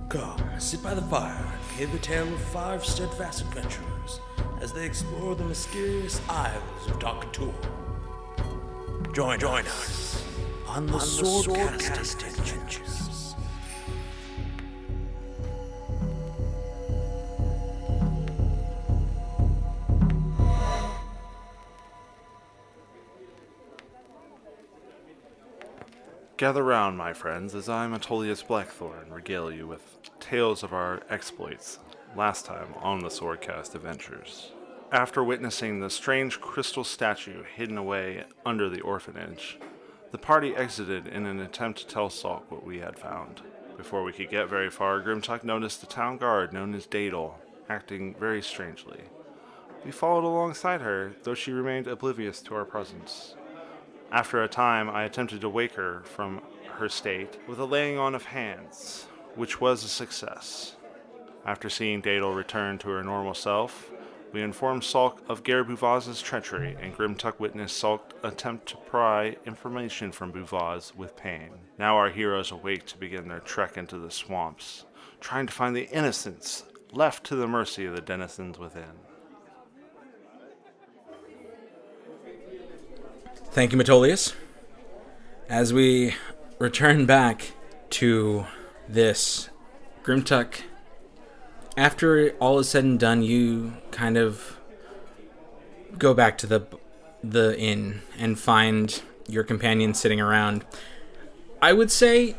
Come, sit by the fire and hear the tale of 5 steadfast adventurers as they explore the mysterious Isles of Doctor. Join us on the Swordcast Adventures. Gather round, my friends, as I, Metolius Blackthorn, regale you with tales of our exploits last time on the Swordcast Adventures. After witnessing the strange crystal statue hidden away under the orphanage, the party exited in an attempt to tell Salk what we had found. Before we could get very far, Grimtuck noticed the town guard known as Dadel acting very strangely. We followed alongside her, though she remained oblivious to our presence. After a time, I attempted to wake her from her state with a laying on of hands, which was a success. After seeing Dadel return to her normal self, we informed Salk of Gare Bouvaz's treachery, and Grimtuck witnessed Salk attempt to pry information from Bouvaz with pain. Now our heroes awake to begin their trek into the swamps, trying to find the innocents left to the mercy of the denizens within. Thank you, Metolius. As we return back to this, Grimtuck, after all is said and done, you kind of go back to the inn and find your companion sitting around. I would say,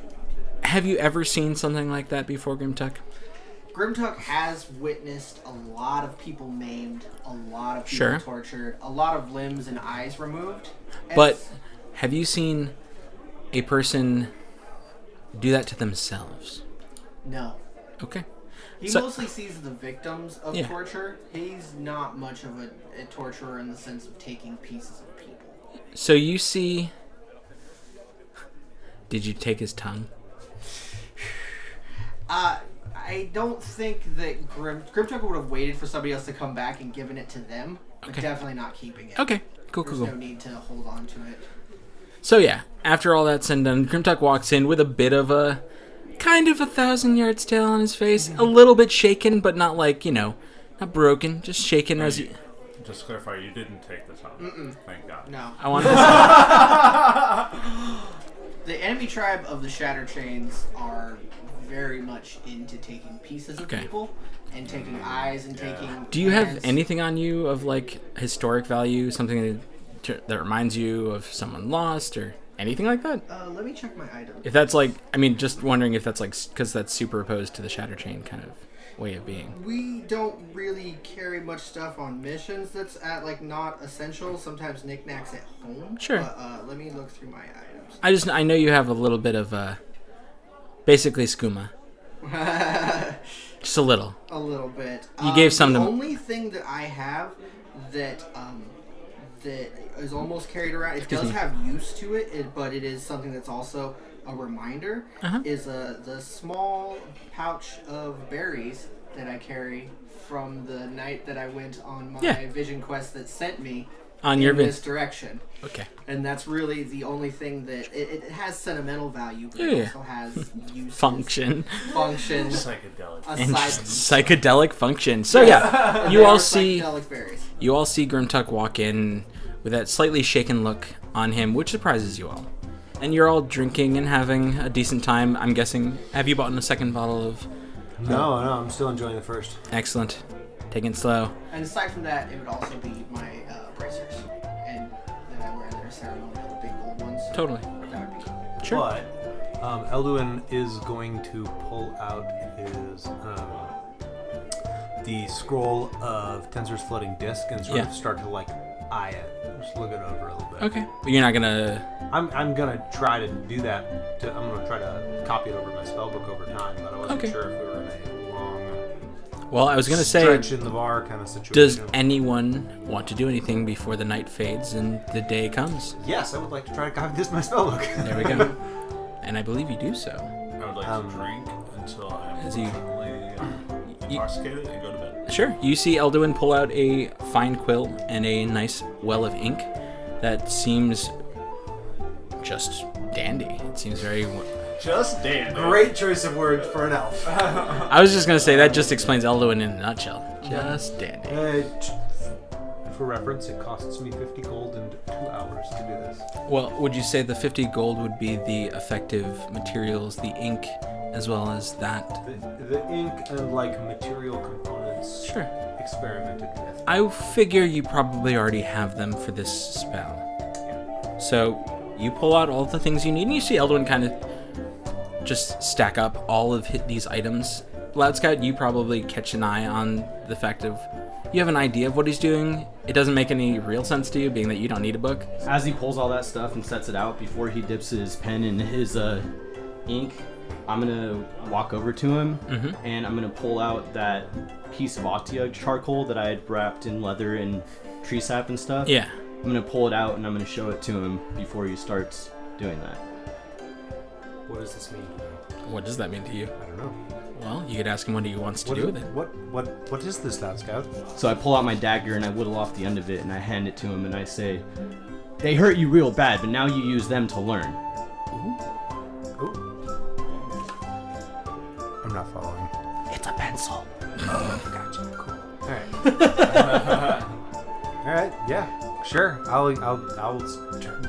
have you ever seen something like that before, Grimtuck? Grimtuck has witnessed a lot of people maimed, a lot of people tortured, a lot of limbs and eyes removed. But have you seen a person do that to themselves? No. Okay. He mostly sees the victims of torture. He's not much of a torturer in the sense of taking pieces of people. So you see... Did you take his tongue? I don't think that Grimtuck would have waited for somebody else to come back and given it to them. But definitely not keeping it. Okay, cool. There's no need to hold on to it. So yeah, after all that's said and done, Grimtuck walks in with a bit of a kind of 1,000-yard stare on his face, a little bit shaken, but not like, not broken, just shaken as you. Just to clarify, you didn't take the tongue. Thank God. No. I wanted to The enemy tribe of the Shattered Chains are very much into taking pieces of people and taking eyes and taking Do you hands. have anything on you of like historic value, something that reminds you of someone lost or anything like that? Let me check my item. If that's like, just wondering if that's like, because that's superimposed to the Shatter Chain kind of way of being. We don't really carry much stuff on missions that's at like not essential. Sometimes knickknacks at home. Sure. But, let me look through my items. I know you have a little bit of basically skooma. Just a little. A little bit. You gave some the to... The only thing that I have that that is almost carried around, it does have use to it, but it is something that's also a reminder, is the small pouch of berries that I carry from the night that I went on my vision quest that sent me on in this direction. Okay. And that's really the only thing that it has sentimental value, but it also has use. Function. Psychedelic. Psychedelic function. So you all see Grimtuck walk in with that slightly shaken look on him, which surprises you all. And you're all drinking and having a decent time. I'm guessing. Have you bought a second bottle of? No, I'm still enjoying the first. Excellent. Taking it slow. And aside from that, it would also be my bracers, and that I wear in their ceremonial, the big gold ones. Totally. That would be. Sure. But Elduin is going to pull out his the scroll of Tensor's floating disc and sort of start to like eye it, just look it over a little bit. Okay, but you're not gonna. I'm gonna try to do that. I'm gonna try to copy it over my spellbook over time, but I wasn't sure if we were in a long. Well, I was gonna say stretch in the bar kind of situation. Does anyone want to do anything before the night fades and the day comes? Yes, I would like to try to copy this in my spellbook. There we go. And I believe you do so. I would like to drink until I'm completely intoxicated and go to bed. Sure. You see Elduin pull out a fine quill and a nice well of ink that seems just dandy. It seems very Just dandy. Great choice of word for an elf. I was just gonna say that just explains Elduin in a nutshell. Just dandy. For reference, it costs me 50 gold and 2 hours to do this. Well, would you say the 50 gold would be the effective materials, the ink, as well as that? The ink and like material components Sure. experimented with. I figure you probably already have them for this spell. So you pull out all the things you need, and you see Elduin kind of just stack up all of these items. Loud Scout, you probably catch an eye on the fact of you have an idea of what he's doing. It doesn't make any real sense to you, being that you don't need a book. As he pulls all that stuff and sets it out, before he dips his pen in his ink, I'm gonna walk over to him and I'm gonna pull out that piece of Otyugh charcoal that I had wrapped in leather and tree sap and stuff. Yeah. I'm gonna pull it out and I'm gonna show it to him before he starts doing that. What does this mean? What does that mean to you? I don't know. Well, you could ask him what he wants to do with it. What is this, Loud Scout? So I pull out my dagger and I whittle off the end of it and I hand it to him and I say, "They hurt you real bad, but now you use them to learn." Ooh. I'm not following. It's a pencil. Gotcha. Cool. All right. All right. Yeah. Sure. I'll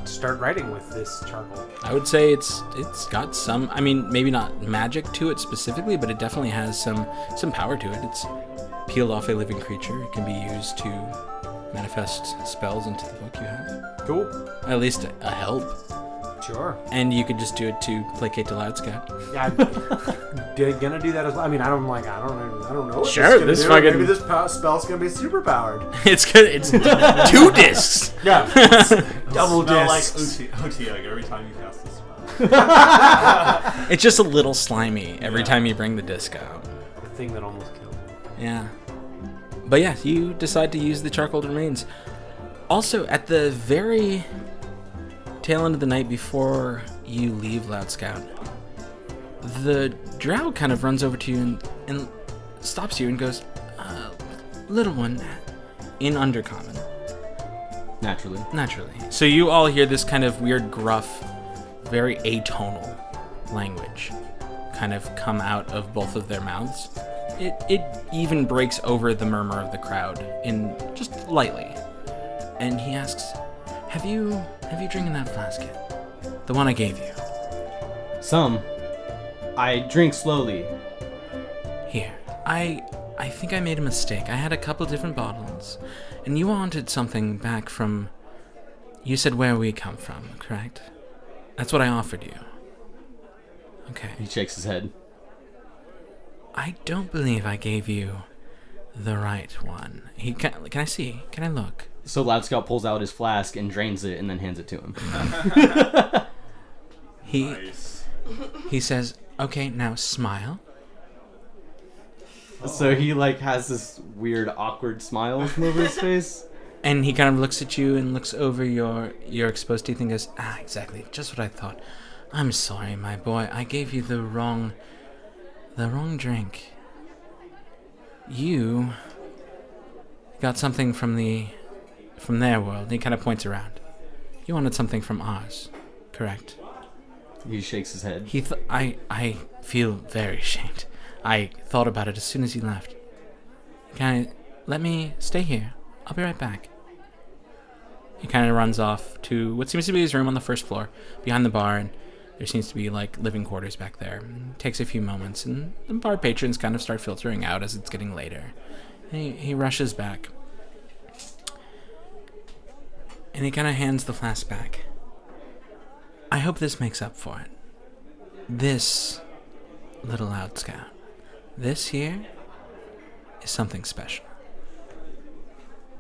start writing with this charcoal. I would say it's got some, I mean, maybe not magic to it specifically, but it definitely has some power to it. It's peeled off a living creature. It can be used to manifest spells into the book you have. Cool. At least a help. Sure. And you could just do it to placate the Loud Scout. Yeah, I'm gonna do that as well. I mean, I don't know. What Sure, This this gonna do. fucking... Maybe this spell's gonna be super powered. It's good. It's 2 discs. Yeah. Double Smell discs. like Otyugh every time you cast this spell. It's just a little slimy every time you bring the disc out. The thing that almost killed me. Yeah. But yeah, you decide to use the charcoal remains. Also, at the very tail end of the night before you leave Loud Scout, the drow kind of runs over to you and stops you and goes, "Little one," in Undercommon. Naturally. So you all hear this kind of weird, gruff, very atonal language kind of come out of both of their mouths. It even breaks over the murmur of the crowd in just lightly. And he asks, Have you drinking that flask yet? The one I gave you. Some. I drink slowly. Here. I think I made a mistake. I had a couple different bottles, and you wanted something back from... You said where we come from, correct? That's what I offered you. Okay. He shakes his head. I don't believe I gave you the right one. Can I see? Can I look? So Loud Scout pulls out his flask and drains it and then hands it to him. He says, "Okay, now smile." So he has this weird awkward smile come over his face. And he kind of looks at you and looks over your exposed teeth and goes, exactly, just what I thought. I'm sorry, my boy. I gave you the wrong drink. You got something from their world. And he kind of points around. You wanted something from ours, correct? He shakes his head. I feel very ashamed. I thought about it as soon as you left. Let me stay here. I'll be right back. He kind of runs off to what seems to be his room on the first floor, behind the bar, and there seems to be living quarters back there. It takes a few moments, and the bar patrons kind of start filtering out as it's getting later. He rushes back. And he kind of hands the flask back. I hope this makes up for it. This, little Loud Scout, this here is something special.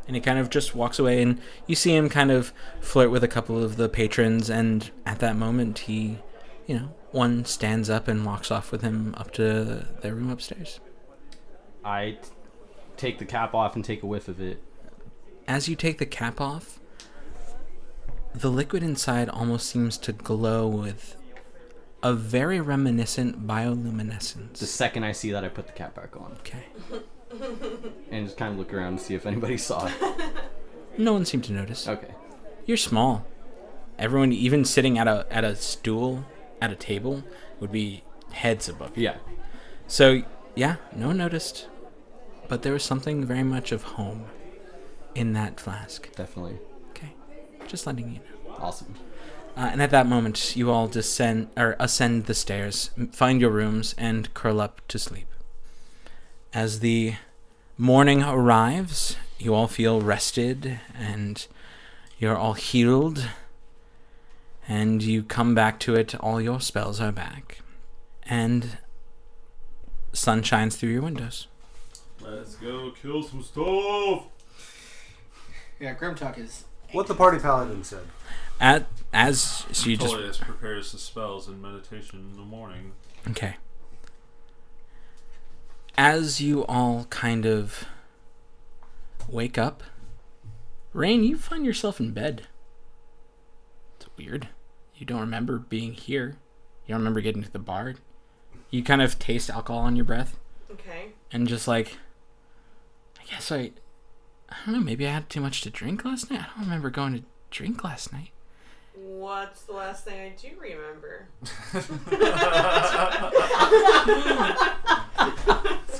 And he kind of just walks away, and you see him kind of flirt with a couple of the patrons, and at that moment he, one stands up and walks off with him up to their room upstairs. I take the cap off and take a whiff of it. As you take the cap off, the liquid inside almost seems to glow with a very reminiscent bioluminescence. The second I see that, I put the cap back on. Okay. And just kind of look around to see if anybody saw it. No one seemed to notice. Okay. You're small. Everyone, even sitting at a stool at a table, would be heads above you. Yeah. So, yeah, no one noticed. But there was something very much of home in that flask. Definitely. Okay, just letting you know. Awesome. And at that moment, you all ascend the stairs, find your rooms, and curl up to sleep. As the morning arrives, you all feel rested, and you're all healed, and you come back to it, all your spells are back. And sun shines through your windows. Let's go kill some stuff. Yeah, Grim Tuck is. What the party paladin said. As you just Tolius prepares the spells and meditation in the morning. okay. As you all kind of wake up, Rain, you find yourself in bed. It's weird. You don't remember being here. You don't remember getting to the bar. You kind of taste alcohol on your breath. Okay. And just like, I guess I don't know, maybe I had too much to drink last night. I don't remember going to drink last night. What's the last thing I do remember?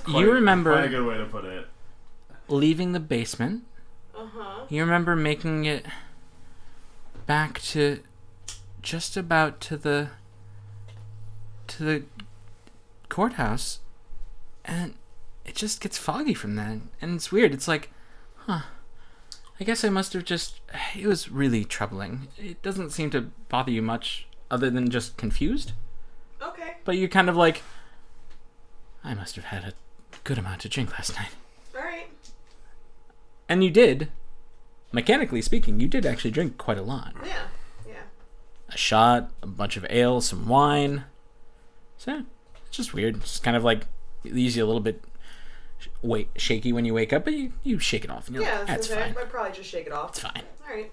You remember Quite a good way to put it. leaving the basement. Uh-huh. You remember making it back to just about to the courthouse, and it just gets foggy from then, and it's weird. It's like, I guess I must have just... It was really troubling. It doesn't seem to bother you much other than just confused. Okay. But you're kind of like, I must have had a good amount to drink last night. Alright. And you did. Mechanically speaking, you did actually drink quite a lot. Yeah. Yeah. A shot, a bunch of ale, some wine. So, yeah, it's just weird. It's kind of like, it leaves you a little bit shaky when you wake up, but you shake it off. And you're Yeah, like, that's okay. fine. I'd probably just shake it off. It's fine. Alright.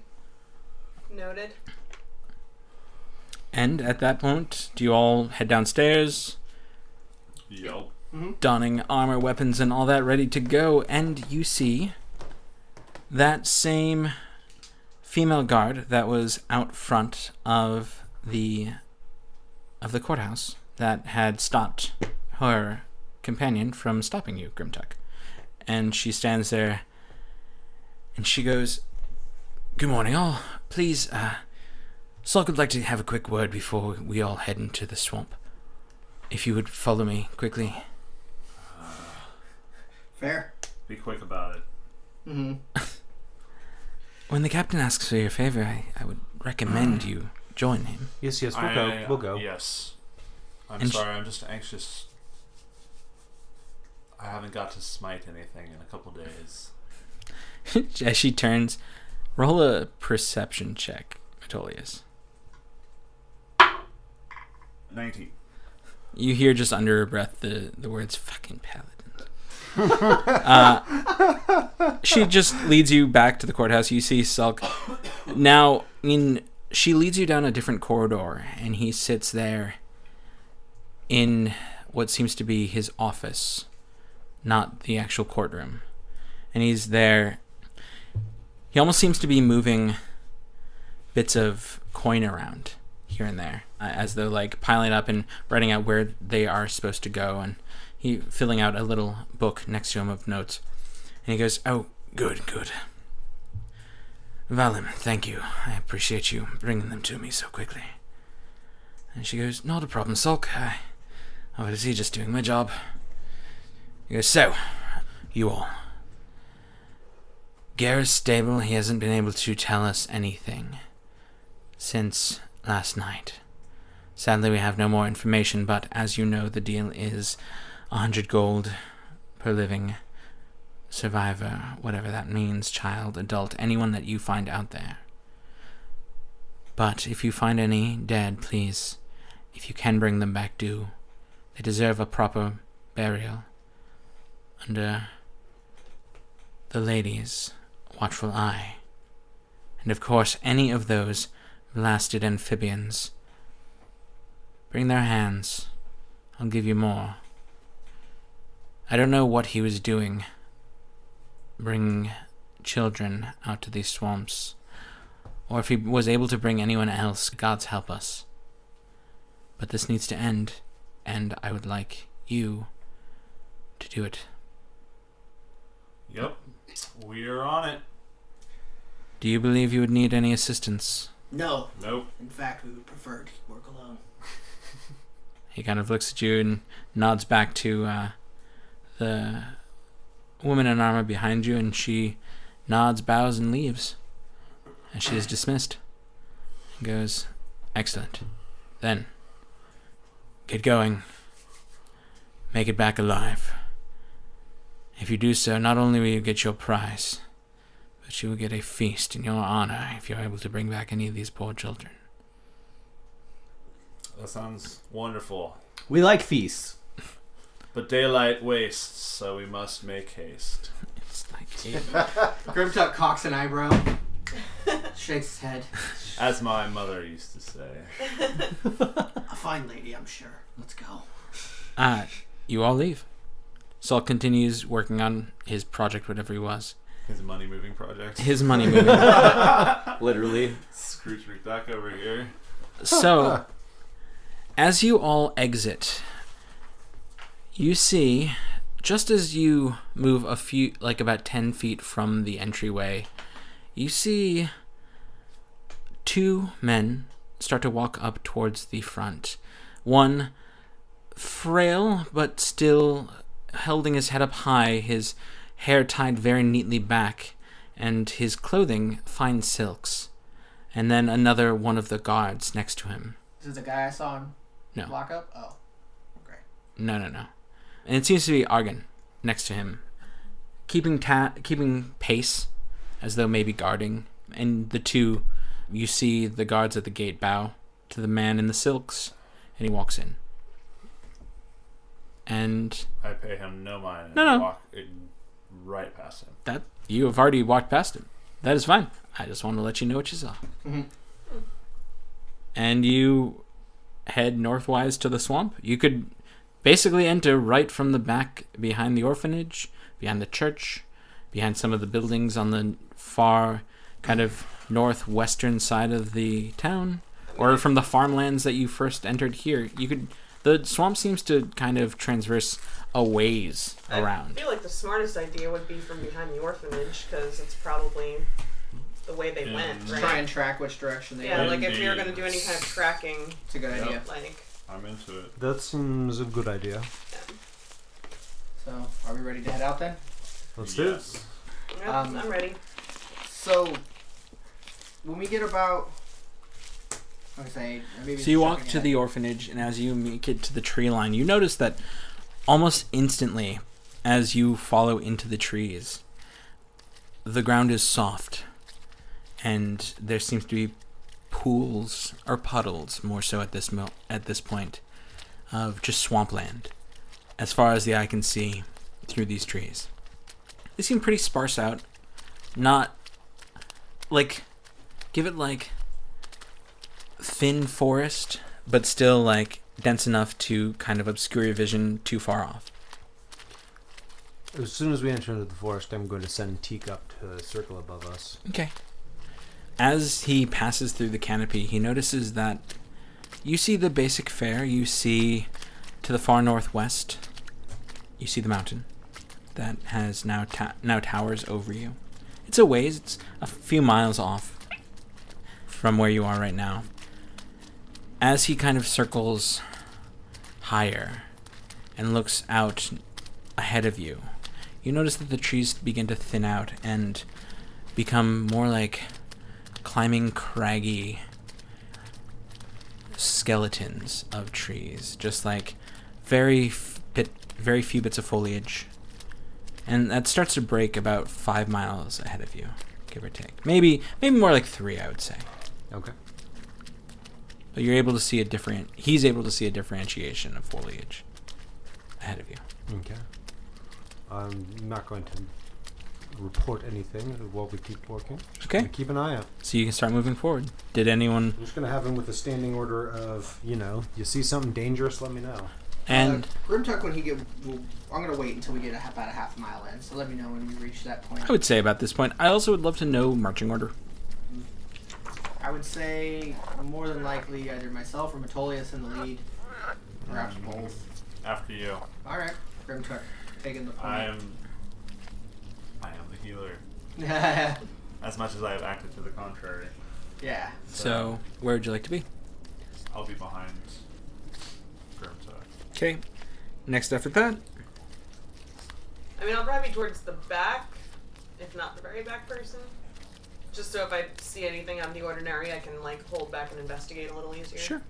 Noted. And at that point, do you all head downstairs, Yep. donning armor, weapons, and all that, ready to go? And you see that same female guard that was out front of the courthouse that had stopped her companion from stopping you, Grimtuck. And she stands there, and she goes, "Good morning, all. Please, Sulk would like to have a quick word before we all head into the swamp. If you would follow me quickly." Fair. Be quick about it. Mm-hmm. When the captain asks for your favor, I would recommend you join him. Yes, we'll go. We'll go. Yes. I'm And sorry, I'm just anxious. I haven't got to smite anything in a couple days. As she turns, roll a perception check, Metolius. 19. You hear just under her breath the words "fucking paladins." She just leads you back to the courthouse. You see Sulk. Now, she leads you down a different corridor, and he sits there in what seems to be his office, not the actual courtroom. And he's there. He almost seems to be moving bits of coin around here and there, as though like piling up and writing out where they are supposed to go, and he filling out a little book next to him of notes. And he goes, "Oh, good. Valim, thank you. I appreciate you bringing them to me so quickly." And she goes, "Not a problem, Sulk. I was just doing my job." He goes, "So, you all. Gareth's stable, he hasn't been able to tell us anything since last night. Sadly, we have no more information, but as you know, the deal is 100 gold per living survivor, whatever that means, child, adult, anyone that you find out there. But if you find any dead, please, if you can bring them back, do. They deserve a proper burial under the lady's watchful eye. And of course, any of those blasted amphibians, bring their hands. I'll give you more. I don't know what he was doing, bringing children out to these swamps, or if he was able to bring anyone else. Gods help us. But this needs to end, and I would like you to do it. Yep. We are on it. Do you believe you would need any assistance? No. Nope. In fact, we would prefer to work alone. He kind of looks at you and nods back to the woman in armor behind you, and she nods, bows, and leaves. And she is dismissed. And goes, excellent. Then, get going. Make it back alive. If you do so, not only will you get your prize, but you will get a feast in your honor if you're able to bring back any of these poor children. That sounds wonderful. We like feasts. But daylight wastes, so we must make haste. It's like, Grim Tuck cocks an eyebrow, shakes his head. As my mother used to say. A fine lady, I'm sure. Let's go. you all leave. Saul continues working on his project, whatever he was. His money-moving project. His money moving. Literally. Scrooge McDuck over here. So, as you all exit, you see, just as you move a few, like about 10 feet from the entryway, you see two men start to walk up towards the front. One, frail, but still holding his head up high, his hair tied very neatly back, and his clothing fine silks. And then another one of the guards next to him. This is the guy I saw him No. lock up? Oh. Okay. No. And it seems to be Argon next to him, keeping pace, as though maybe guarding. And the two, you see the guards at the gate bow to the man in the silks, and he walks in. And I pay him no mind and No. walk right past him. that you have already walked past him. That is fine. I just want to let you know what you saw. Mm-hmm. And you head northwise to the swamp. You could basically enter right from the back, behind the orphanage, behind the church, behind some of the buildings on the far kind of northwestern side of the town, or from the farmlands that you first entered here. You could. The swamp seems to kind of transverse a ways I around. feel like the smartest idea would be from behind the orphanage, because it's probably the way they went, right? Try and track which direction they Yeah, went. like if we were going to do any kind of tracking, It's a good idea. like, I'm into it. That seems a good idea. So, are we ready to head out then? Let's do it. Yes. yeah, Um, I'm ready. So, when we get about... Like I say, maybe So you walk jumping to ahead. the orphanage, and as you make it to the tree line, you notice that almost instantly, as you follow into the trees, the ground is soft, and there seems to be pools or puddles, more so at this point, of just swampland, as far as the eye can see through these trees. They seem pretty sparse out, not like, give it like thin forest, but still like dense enough to kind of obscure your vision too far off. As soon as we enter into the forest, I'm going to send Teak up to circle above us. Okay. As he passes through the canopy, he notices that you see the basic fare. You see to the far northwest, you see the mountain that has now towers over you. It's a ways. It's a few miles off from where you are right now. As he kind of circles higher and looks out ahead of you, you notice that the trees begin to thin out and become more like climbing craggy skeletons of trees, just like very few bits of foliage. And that starts to break about 5 miles ahead of you, give or take. Maybe more like 3, I would say. Okay. But you're able to see he's able to see a differentiation of foliage ahead of you. Okay. I'm not going to report anything while we keep working. Okay. Gonna keep an eye out. So you can start moving forward. Did anyone... I'm just going to have him with a standing order of, you see something dangerous, let me know. And Grimtuck, when he get... I'm going to wait until we get about a half mile in, so let me know when we reach that point. I would say about this point, I also would love to know marching order. I would say more than likely either myself or Metolius in the lead. Perhaps both. After you. Alright. Grim Tuck taking the point. I am the healer. As much as I have acted to the contrary. Yeah. So, where would you like to be? I'll be behind Grim Tuck. Okay. Next after that. I mean, I'll probably be towards the back, if not the very back person. Just so if I see anything out of the ordinary, I can, like, hold back and investigate a little easier. Sure.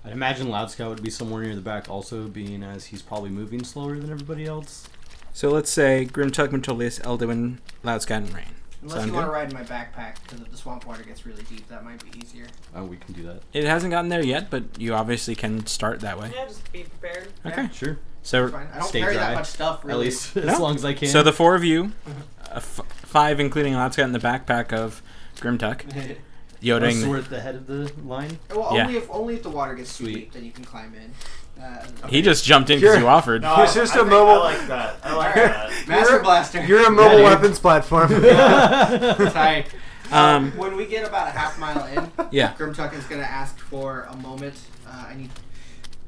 I'd imagine Loud Scout would be somewhere near the back also, being as he's probably moving slower than everybody else. So let's say Grimtuck, Metolius, Elduin, Loud Scout, and Rain. Unless you want to ride in my backpack, because if the swamp water gets really deep, that might be easier. Oh, we can do that. It hasn't gotten there yet, but you obviously can start that way. Yeah, just be prepared. Okay. Yeah. Sure. So Fine. I don't Stay carry dry. that much stuff, really. At least as long as I can. So the four of you, 5 including Loud Scout in the backpack of Grimtuck, Yodeling. So we're at the head of the line? Well, Yeah. only if the water gets too Sweet. deep, then you can climb in. He just jumped in because you offered. No, It's just a think mobile- I like that. I like that. Master Blaster. You're a mobile dude. weapons platform. Tight. Um, When we get about a half mile in, Yeah. Grimtuck is going to ask for a moment. I need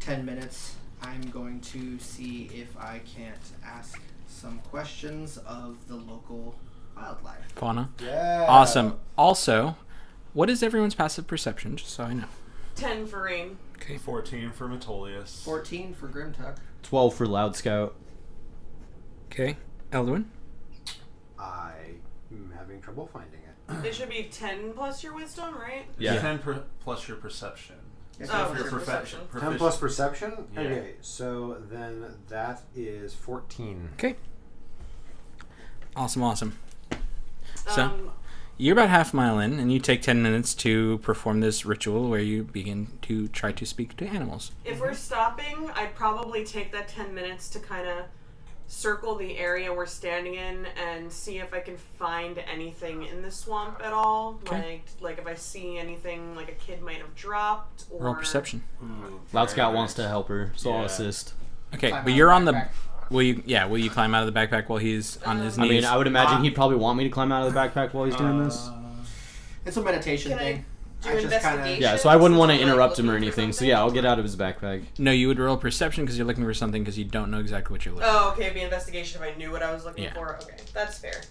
10 minutes. I'm going to see if I can't ask some questions of the local wildlife. Fauna. Yeah. Awesome. Also, what is everyone's passive perception, just so I know? 10 for Rain. Okay. 14 for Metolius. 14 for Grimtuck. 12 for Loud Scout. Okay. Elduin? I'm having trouble finding it. It should be 10 plus your wisdom, right? Yeah. 10 plus your perception. Yes, Oh, for for your your perception. 10 plus perception? Yeah. Okay, so then that is 14. Okay. Awesome. So, Um, you're about half a mile in, and you take 10 minutes to perform this ritual where you begin to try to speak to animals. if we're stopping, I'd probably take that 10 minutes to kind of circle the area we're standing in and see if I can find anything in the swamp at all. Okay. Like if I see anything like a kid might have dropped or Roll perception. Ooh, Loud very Scout nice. wants to help her, so I'll Yeah. assist. Okay, Climb but out you're the on the... backpack. Will you climb out of the backpack while he's on his I knees? mean, I would imagine he'd probably want me to climb out of the backpack while he's doing this. It's a meditation Can I thing. do I just kinda- investigation? Yeah, so I wouldn't want to Since I'm, like, interrupt him or looking for anything. So something? yeah, I'll get out of his backpack. No, you would roll perception because you're looking for something because you don't know exactly what you're looking Oh, okay, it'd be investigation if I knew what I was looking Yeah. for. Okay, that's fair.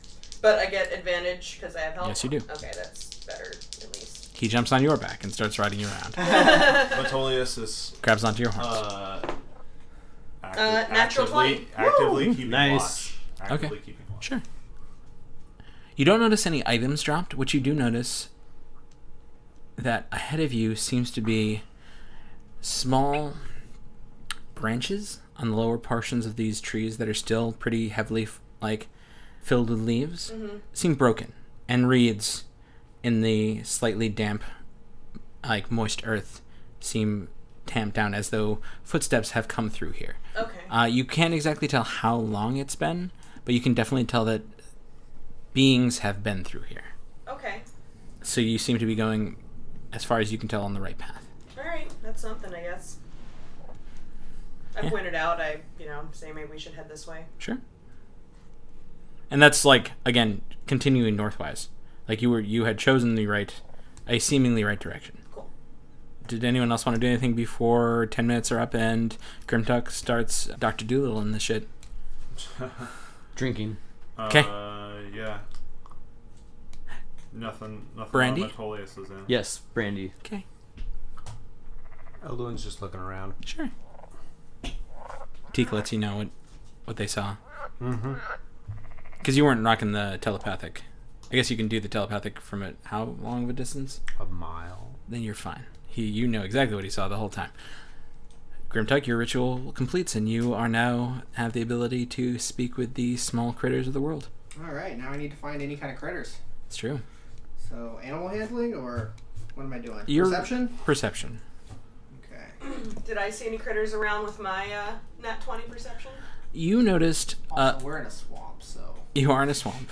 But I get advantage because I have help? Yes, you do. Okay, that's better, at least. for. He jumps on your back and starts riding you around. Metolius is Grabs onto your horns. Natural 20. actively keeping Nice. watch. Actively keeping watch. Sure. You don't notice any items dropped. What you do notice that ahead of you seems to be small branches on the lower portions of these trees that are still pretty heavily filled with leaves. Seem broken, and reeds in the slightly damp, moist earth seem tamped down as though footsteps have come through here. Okay. You can't exactly tell how long it's been, but you can definitely tell that beings have been through here. Okay. So you seem to be going, as far as you can tell, on the right path. Alright, that's something, I guess. I Yeah. pointed out, say maybe we should head this way. Sure. And that's again, continuing northwise. You had chosen a seemingly right direction. Cool. Did anyone else want to do anything before 10 minutes are up and Grimtuck starts Dr. Doolittle in the shit? Drinking. 'Kay. Yeah. Nothing. Brandy? Metolius is in. Yes, brandy. Okay. Elduin's just looking around. Sure. Teak lets you know what they saw. Mm-hmm. Because you weren't rocking the telepathic. I guess you can do the telepathic from how long of a distance? A mile. Then you're fine. You know exactly what he saw the whole time. Grimtuck, your ritual completes, and you are now have the ability to speak with the small critters of the world. Alright, now I need to find any kind of critters. It's true. So, animal handling, or what am I doing? Your- Perception? Perception. Okay. Did I see any critters around with my nat 20 perception? You noticed. Also, we're in a swamp, so. You are in a swamp.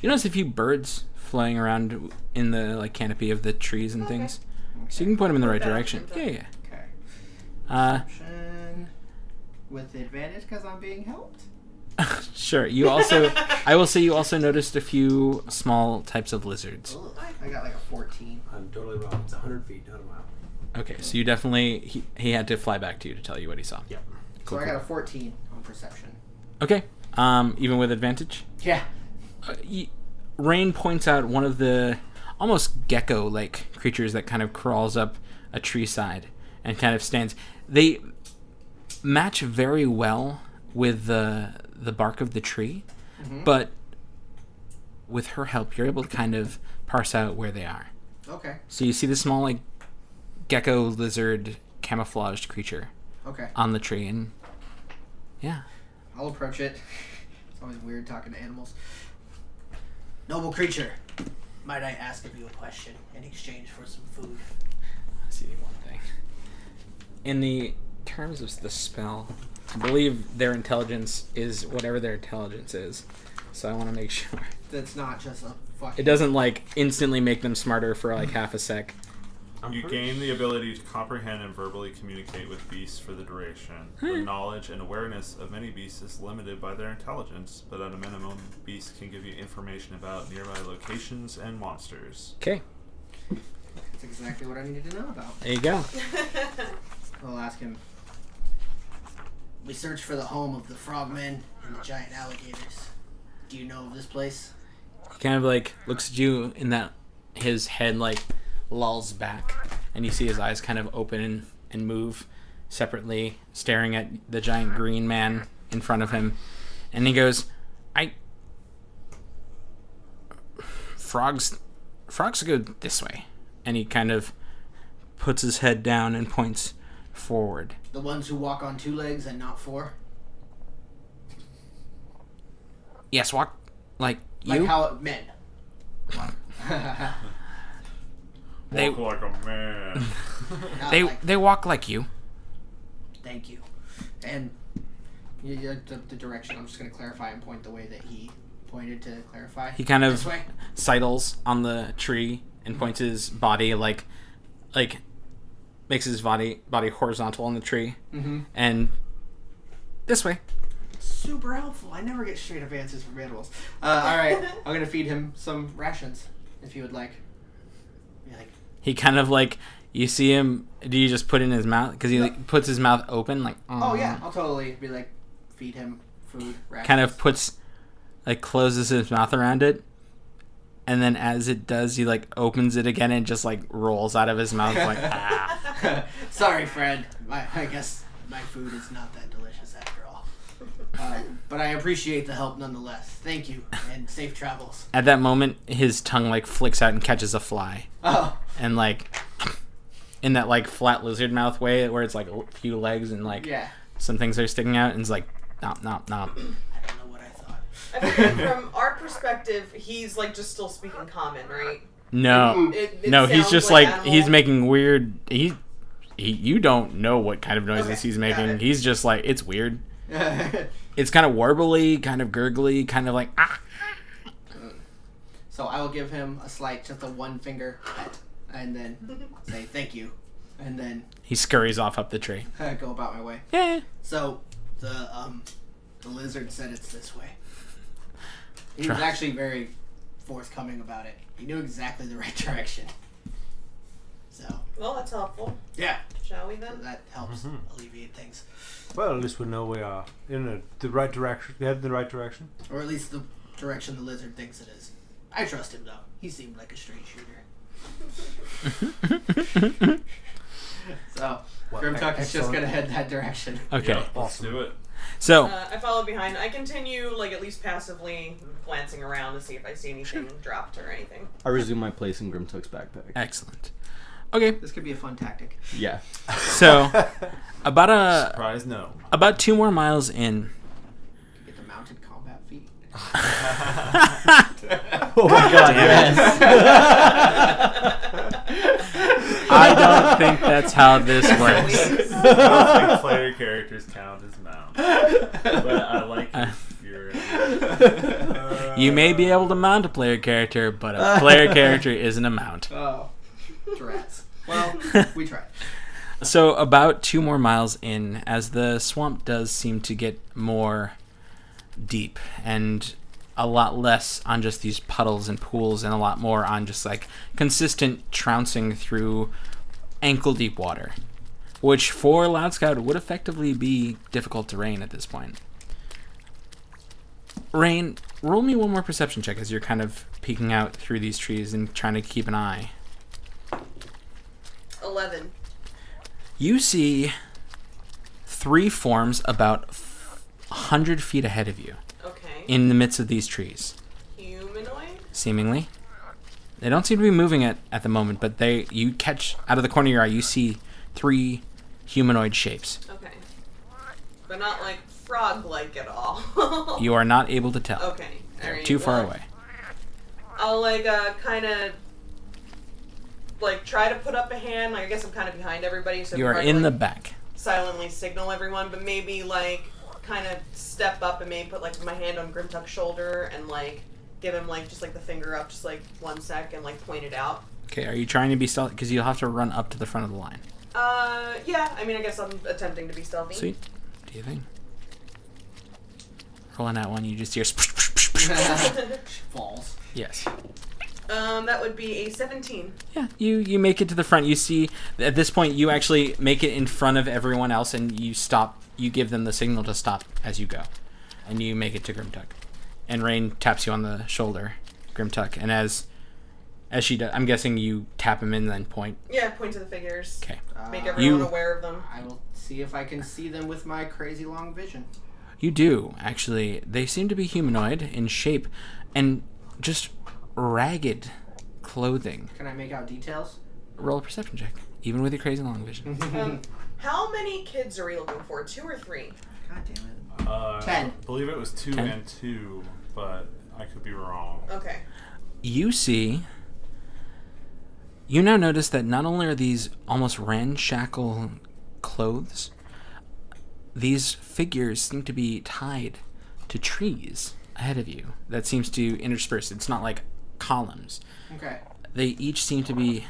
You notice a few birds flying around in the canopy of the trees and things. So you can point them in the right Okay. direction. Yeah, yeah. Okay. Uh, Perception with advantage because I'm being helped. Sure. You also, I will say, you also noticed a few small types of lizards. Ugh, I got like a 14. I'm totally wrong. It's 100 feet, not a mile. Okay, so you definitely he had to fly back to you to tell you what he saw. Yep. So I got a 14 on perception. Okay. Even with advantage. Yeah. Rain points out one of the almost gecko-like creatures that kind of crawls up a tree side and kind of stands. They match very well with the bark of the tree, but with her help, you're able to kind of parse out where they are. Okay. So you see the small, like, gecko lizard camouflaged creature Okay. on the tree, and yeah. I'll approach it. It's always weird talking to animals. Noble creature, might I ask of you a question in exchange for some food? I see one thing. In the terms of the spell, I believe their intelligence is whatever their intelligence is. So I want to make sure. That's not just a fucking... It doesn't, like, instantly make them smarter for, like, half a sec. You gain the ability to comprehend and verbally communicate with beasts for the duration. The knowledge and awareness of many beasts is limited by their intelligence, but at a minimum, beasts can give you information about nearby locations and monsters. Okay. That's exactly what I needed to know about. There you go. I'll ask him. We searched for the home of the frogmen and the giant alligators. Do you know of this place? He kind of, like, looks at you in that his head, like, lolls back, and you see his eyes kind of open and move separately, staring at the giant green man in front of him. And he goes, Frogs go this way. And he kind of puts his head down and points forward. The ones who walk on 2 legs and not 4? Yes, walk like you. Like how men. They Walk like a man. they walk like you. Thank you. And the direction, I'm just going to clarify and point the way that he pointed to clarify. He kind This of way? sidles on the tree and points his body like makes his body horizontal on the tree, and this way. Super helpful. I never get straight up answers from animals. All right, I'm going to feed him some rations, if you would like. Be like, He kind of like, you see him. Do you just put it in his mouth? Because he like, puts his mouth open, like. oh yeah, I'll totally be like, feed him food, rations. Kind of puts, like, closes his mouth around it, and then as it does, he like opens it again and just like rolls out of his mouth like ah. Sorry, friend. I guess my food is not that delicious after all. But I appreciate the help nonetheless. Thank you, and safe travels. At that moment, his tongue like flicks out and catches a fly, Oh, and like in that like flat lizard mouth way where it's like a few legs and like yeah. some things are sticking out, and it's like nom nom nom. I don't know what I thought. I figured from our perspective, he's like just still speaking common, right? No, It no, he's sounds just like animal. he's making weird. He you don't know what kind of noises Okay, he's got making. it. He's just like it's weird. It's kind of warbly, kind of gurgly, kind of like ah. So I will give him a slight, just a 1 finger pet, and then say thank you, and then He scurries off up the tree. go about my way. Yeah. So the lizard said it's this way. He was Try. actually very forthcoming about it. He knew exactly the right direction. So Well, that's helpful. yeah, Shall we then? that helps alleviate things, Well, at least we know we are in the right direction. We head in the right direction. or at least the direction the lizard thinks it is. I trust him though. He seemed like a straight shooter. So Grim Tuck is just excellent. gonna head that direction. Okay. Yeah, let's do it. So I follow behind. I continue, like, at least passively glancing around to see if I see anything dropped or anything. I resume my place in Grimtuck's backpack. excellent. Okay. This could be a fun tactic. Yeah. So about Surprise, no. about 2 more miles in. Get the mounted combat feat. Oh my god, yes. I don't think that's how this works. I don't think player characters count as mounts. But I like your You may be able to mount a player character, but a player character isn't a mount. Oh, rats. Well, we tried. So about 2 more miles in, as the swamp does seem to get more deep and a lot less on just these puddles and pools and a lot more on just like consistent trouncing through ankle deep water, which for Loud Scout would effectively be difficult terrain at this point. Rain, roll me one more perception check as you're kind of peeking out through these trees and trying to keep an eye. 11. You see 3 forms about 100 feet ahead of you. Okay. In the midst of these trees. Humanoid? Seemingly. They don't seem to be moving at the moment, but you catch out of the corner of your eye, you see 3 humanoid shapes. Okay. But not like frog-like at all. You are not able to tell. Okay. They're Alright, too far well, away. I'll like kind of like try to put up a hand. Like I guess I'm kind of behind everybody, so You are if I in can, the like, back. silently signal everyone, but maybe like kind of step up and maybe put like my hand on Grim Tuck's shoulder and like give him like just like the finger up, just like 1 sec, and like point it out. Okay, are you trying to be stealthy? Because you'll have to run up to the front of the line. Yeah. I mean, I guess I'm attempting to be stealthy. Sweet. Do you think? Rolling that one, you just hear. Falls. Yes. That would be a 17. Yeah, you make it to the front. You see, at this point, you actually make it in front of everyone else, and you stop. You give them the signal to stop as you go, and you make it to Grim Tuck. And Rain taps you on the shoulder, Grim Tuck, and as she does, I'm guessing you tap him in, then point. Yeah, point to the figures. Okay. Make everyone aware of them. I will see if I can see them with my crazy long vision. You do, actually. They seem to be humanoid in shape, and just ragged clothing. Can I make out details? Roll a perception check, even with your crazy long vision. How many kids are we looking for? 2 or 3? God damn it. 10. I believe it was 2 10? and 2, but I could be wrong. Okay. You now notice that not only are these almost ramshackle clothes, these figures seem to be tied to trees ahead of you that seems to intersperse. It's not like columns. Okay. They each seem to be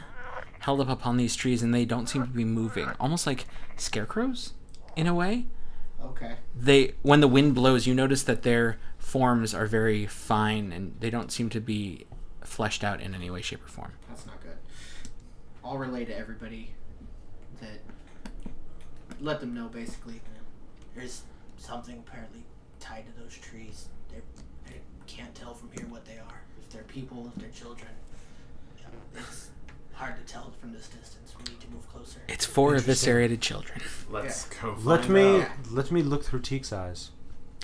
held up upon these trees, and they don't seem to be moving. Almost like scarecrows, in a way. Okay. When the wind blows, you notice that their forms are very fine, and they don't seem to be fleshed out in any way, shape, or form. That's not good. I'll relay to everybody that... Let them know, basically. There's something apparently tied to those trees. They can't tell from here what they are. If they're people, if they're children. It's hard to tell from this distance. We need to move closer. It's 4 eviscerated children. Let's go find Let me out. look through Teek's eyes.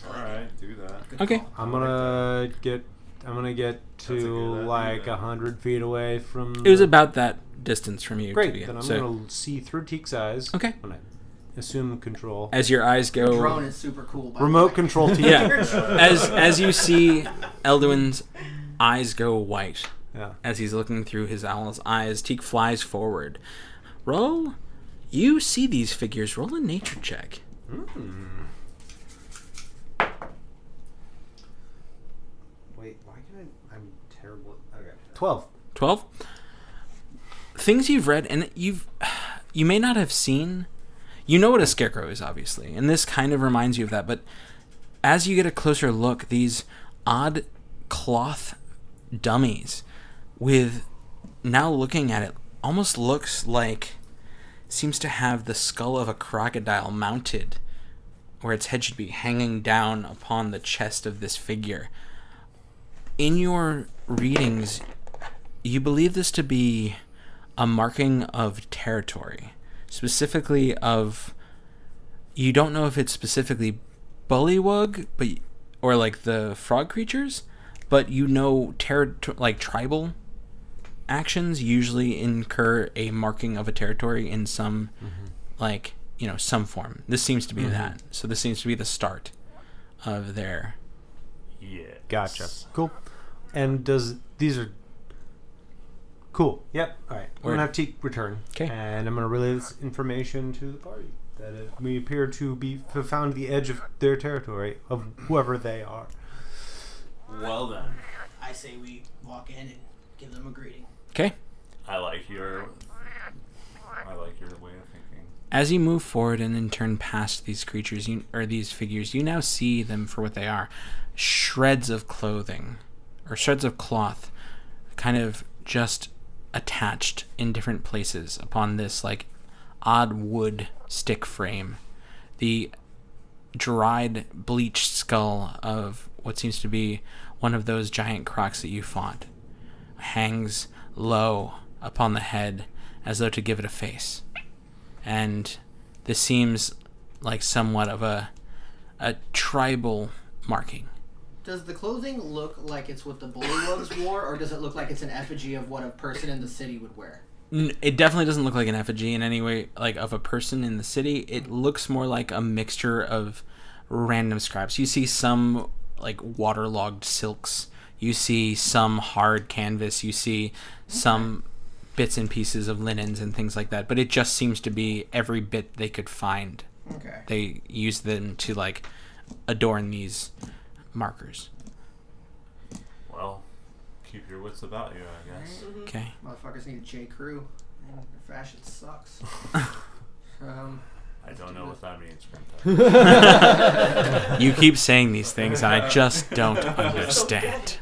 Alright, do that. Okay. I'm gonna get That's a to good like idea. 100 feet away from. It was about that distance from you. Great. To begin. Then I'm So, gonna see through Teek's eyes. Okay. When I assume control. as your eyes The drone go, is super cool. By the Remote way. control Teek. yeah, as you see Elduin's eyes go white Yeah. as he's looking through his owl's eyes, Teak flies forward. Roll. You see these figures. Roll a nature check. Wait, why can I'm terrible. Okay. 12. 12. Things you've read, and you may not have seen. You know what a scarecrow is, obviously, and this kind of reminds you of that. But as you get a closer look, these odd cloth dummies with, now looking at it, almost looks like, seems to have the skull of a crocodile mounted, where its head should be hanging down upon the chest of this figure. In your readings, you believe this to be a marking of territory, specifically of, you don't know if it's specifically bullywug, but or like the frog creatures, but you know like tribal actions usually incur a marking of a territory in some like, some form. This seems to be that. So this seems to be the start of their... Yeah. Gotcha. Cool. And these are cool. Yep. All right. I'm Word. gonna have Teek return. 'Kay. And I'm gonna relay this information to the party that we appear to have found the edge of their territory of whoever they are. Well then, I say we walk in and give them a greeting. Okay. I like your way of thinking. As you move forward and then turn past these creatures, or these figures, you now see them for what they are. Shreds of clothing, or shreds of cloth, kind of just attached in different places upon this, like, odd wood stick frame. The dried, bleached skull of what seems to be one of those giant crocs that you fought hangs low upon the head as though to give it a face. And this seems like somewhat of a tribal marking. Does the clothing look like it's what the bullywugs wore, or does it look like it's an effigy of what a person in the city would wear? It definitely doesn't look like an effigy in any way, like of a person in the city. It looks more like a mixture of random scraps. You see some like waterlogged silks. You see some hard canvas. You see some bits and pieces of linens and things like that. But it just seems to be every bit they could find. Okay. They use them to like adorn these markers. Well, keep your wits about you, I guess. Okay. Motherfuckers need a J. Crew. Man, their fashion sucks. I don't know what that means. You keep saying these things, and I just don't understand.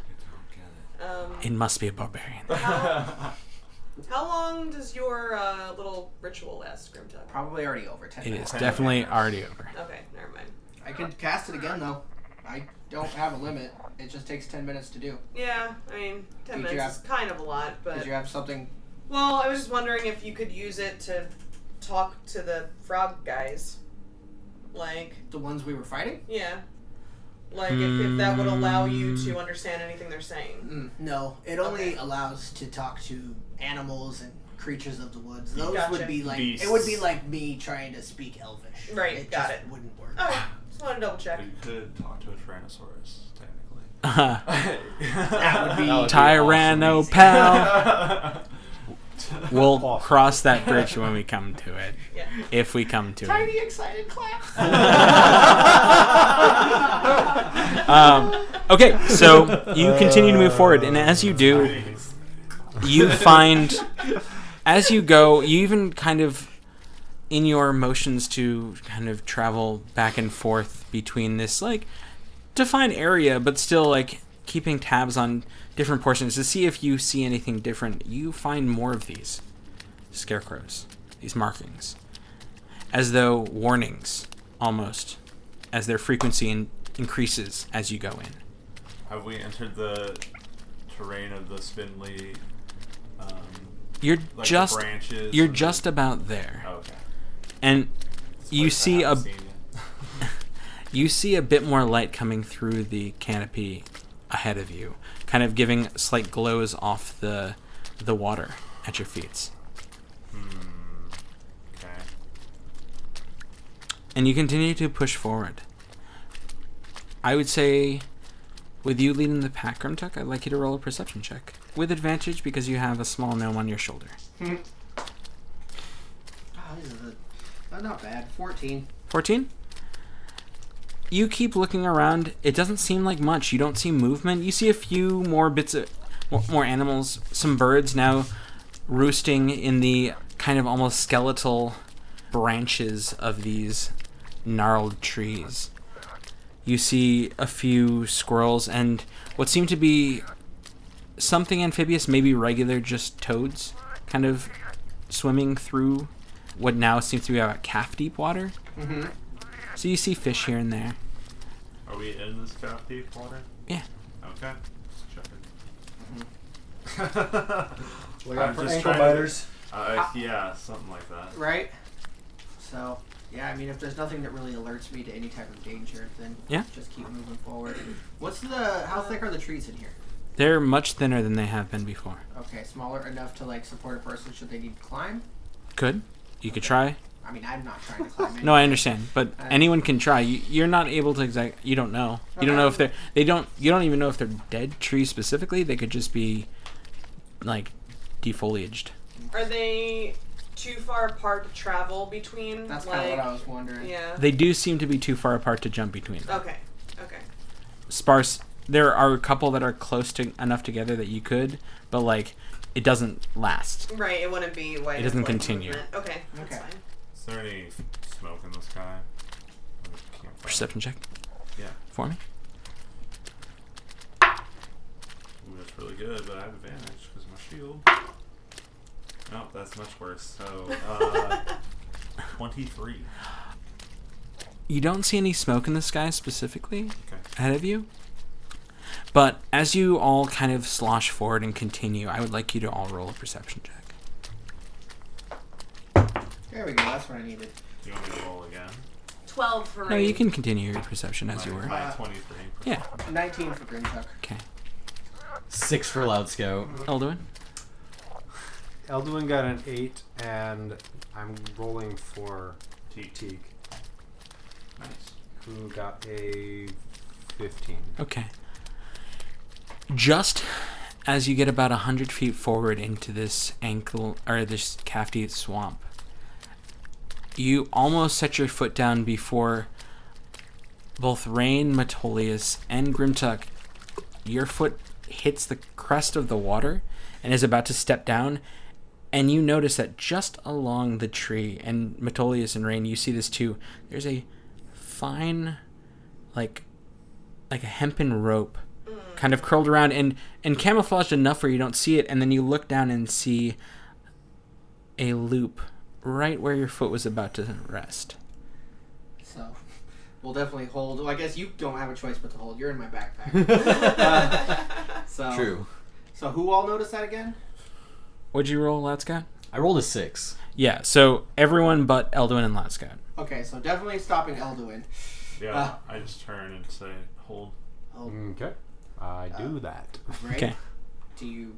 It must be a barbarian. How long does your little ritual last, Seagram Tuck? Probably already over 10 It minutes. is definitely already over. Okay, never mind. I can cast it again, though. I don't have a limit. It just takes 10 minutes to do. Yeah, I mean, 10 Did you minutes is kind of a lot, but... Did you have something... Well, I was just wondering if you could use it to talk to the frog guys. Like... The ones we were fighting? Yeah. Like, if that would allow you to understand anything they're saying. No, it only allows to talk to animals and creatures of the woods. Those Gotcha. would be like... Beasts. It would be like me trying to speak Elvish. Right, got just it. wouldn't work. Alright, just want to double check. You could talk to a Tyrannosaurus, technically. That would be... Tyranno pal. We'll cross that bridge when we come to it. Yeah. If we come to Tiny it. excited clap. Okay, so you continue to move forward, and as you do, you find, as you go, you even kind of, in your motions to kind of travel back and forth between this, like, defined area, but still, like, keeping tabs on different portions to see if you see anything different, you find more of these scarecrows, these markings, as though warnings, almost, as their frequency increases as you go in. Have we entered the terrain of the spindly... You're like just the branches you're and just about there, Okay. and you Place I see haven't seen yet. you see a bit more light coming through the canopy ahead of you, kind of giving slight glows off the water at your feet. Okay. And you continue to push forward. I would say, with you leading the pack, Seagram Tuck, I'd like you to roll a perception check. With advantage because you have a small gnome on your shoulder. Not bad. 14. 14? You keep looking around. It doesn't seem like much. You don't see movement. You see a few more bits of... more animals. Some birds now roosting in the kind of almost skeletal branches of these gnarled trees. You see a few squirrels and what seem to be something amphibious, maybe regular just toads, kind of swimming through what now seems to be about calf-deep water. Mm-hmm. So you see fish here and there. Are we in this calf deep water? Yeah. Okay. Just checking. Look out I'm for just ankle trying to- biters. Yeah, something like that. Right? So, yeah, I mean, if there's nothing that really alerts me to any type of danger, then just keep moving forward. How thick are the trees in here? They're much thinner than they have been before. Okay, smaller enough to, like, support a person should they need to climb? Could. You could try. I mean, I'm not trying to climb anything. No, I understand, but anyone can try. You're not able to you don't know. You don't know if you don't even know if they're dead trees specifically. They could just be, like, defoliaged. Are they too far apart to travel between? That's kind of what I was wondering. Yeah. They do seem to be too far apart to jump between. Okay. Sparse. There are a couple that are close to enough together that you could, but, like, it doesn't last. Right, it wouldn't be It doesn't continue. Movement. Okay, that's fine. there any smoke in the sky? Perception check Yeah. for me. Ooh, that's really good, but I have advantage because of my shield. No, that's much worse. So, 23. You don't see any smoke in the sky specifically Okay. ahead of you. But as you all kind of slosh forward and continue, I would like you to all roll a perception check. There we go. That's what I needed. Do you want me to roll again? 12 for No, Rain. you can continue your perception as you were. My 23. Yeah. 19 for Grim Tuck. Okay. 6 for Loud Scout. Elduin? Elduin got an 8, and I'm rolling for Teak, Nice. who got a 15. Okay. Just as you get about 100 feet forward into this this Cafty swamp, you almost set your foot down before both Rain, Metolius, and Grimtuck. Your foot hits the crest of the water and is about to step down, and you notice that just along the tree, and Metolius and Rain, you see this too, there's a fine, like a hempen rope kind of curled around and camouflaged enough where you don't see it, and then you look down and see a loop right where your foot was about to rest. So, we'll definitely hold. Well, I guess you don't have a choice but to hold. You're in my backpack. So True. So who all noticed that again? What'd you roll, Latscott? I rolled a 6. Yeah, so everyone but Elduin and Latscott. Okay, so definitely stopping Elduin. Yeah, I just turn and say, hold. Oh, Okay. I do that. Ray, Okay. do you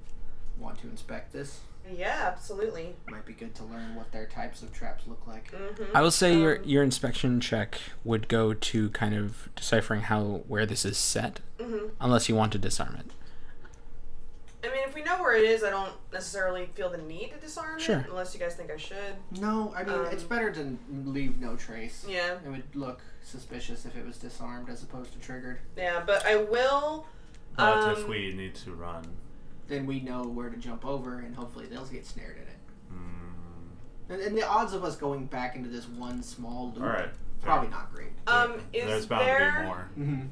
want to inspect this? Yeah, absolutely. Might be good to learn what their types of traps look like. Mm-hmm. I will say your inspection check would go to kind of deciphering where this is set, unless you want to disarm it. I mean, if we know where it is, I don't necessarily feel the need to disarm Sure. it, unless you guys think I should. No, I mean, it's better to leave no trace. Yeah. It would look suspicious if it was disarmed as opposed to triggered. Yeah, but I will... But if we need to run... Then we know where to jump over, and hopefully they'll get snared in it. And the odds of us going back into this one small loop, Alright. probably not great. Is There's bound to be more. Mm-hmm.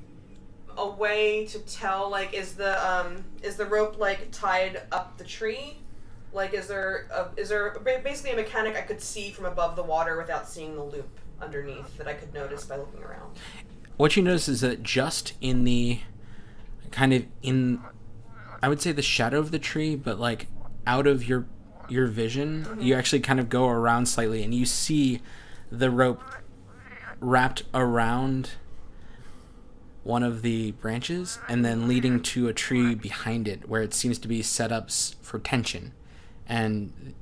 a way to tell, like, is the rope, like, tied up the tree? Like, is there basically a mechanic I could see from above the water without seeing the loop underneath that I could notice by looking around? What you notice is that just in the I would say the shadow of the tree, but like out of your vision, you actually kind of go around slightly and you see the rope wrapped around one of the branches and then leading to a tree behind it where it seems to be setups for tension and